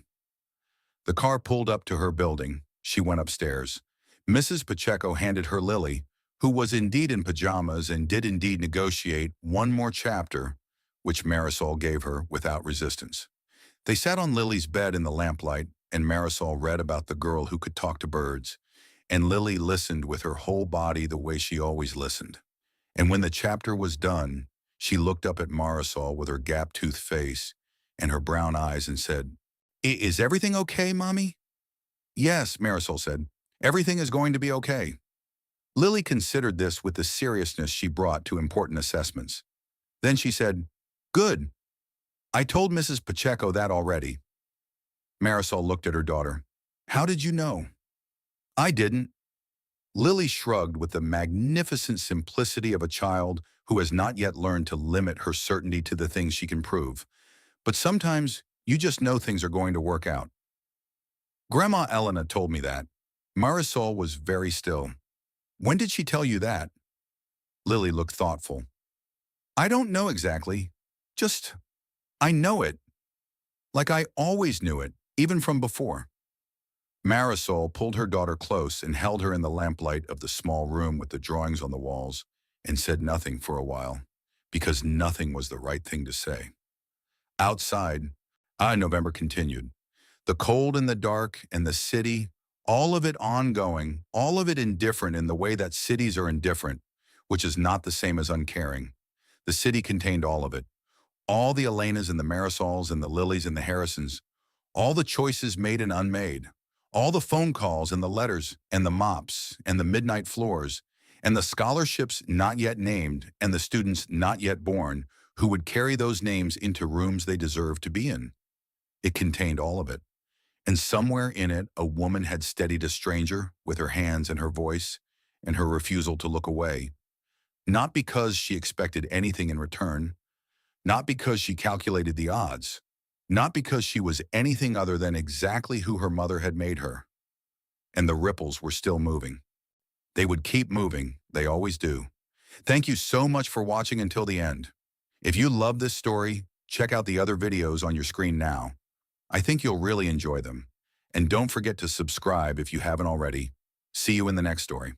The car pulled up to her building. She went upstairs. Mrs. Pacheco handed her Lily, who was indeed in pajamas and did indeed negotiate one more chapter, which Marisol gave her without resistance. They sat on Lily's bed in the lamplight, and Marisol read about the girl who could talk to birds, and Lily listened with her whole body the way she always listened. And when the chapter was done, she looked up at Marisol with her gap-toothed face and her brown eyes and said, "Is everything okay, Mommy?" "Yes," Marisol said. "Everything is going to be okay." Lily considered this with the seriousness she brought to important assessments. Then she said, "Good. I told Mrs. Pacheco that already." Marisol looked at her daughter. "How did you know?" "I didn't." Lily shrugged with the magnificent simplicity of a child who has not yet learned to limit her certainty to the things she can prove. But sometimes you just know things are going to work out. "Grandma Elena told me that." Marisol was very still. "When did she tell you that?" Lily looked thoughtful. "I don't know exactly. Just, I know it. Like I always knew it, even from before." Marisol pulled her daughter close and held her in the lamplight of the small room with the drawings on the walls and said nothing for a while, because nothing was the right thing to say. Outside, November continued. The cold and the dark and the city, all of it ongoing, all of it indifferent in the way that cities are indifferent, which is not the same as uncaring. The city contained all of it. All the Elenas and the Marisols and the Lilies and the Harrisons, all the choices made and unmade, all the phone calls and the letters and the mops and the midnight floors and the scholarships not yet named and the students not yet born who would carry those names into rooms they deserved to be in. It contained all of it. And somewhere in it, a woman had steadied a stranger with her hands and her voice and her refusal to look away, not because she expected anything in return, not because she calculated the odds, not because she was anything other than exactly who her mother had made her. And the ripples were still moving. They would keep moving, they always do. Thank you so much for watching until the end. If you love this story, check out the other videos on your screen now. I think you'll really enjoy them. And don't forget to subscribe if you haven't already. See you in the next story.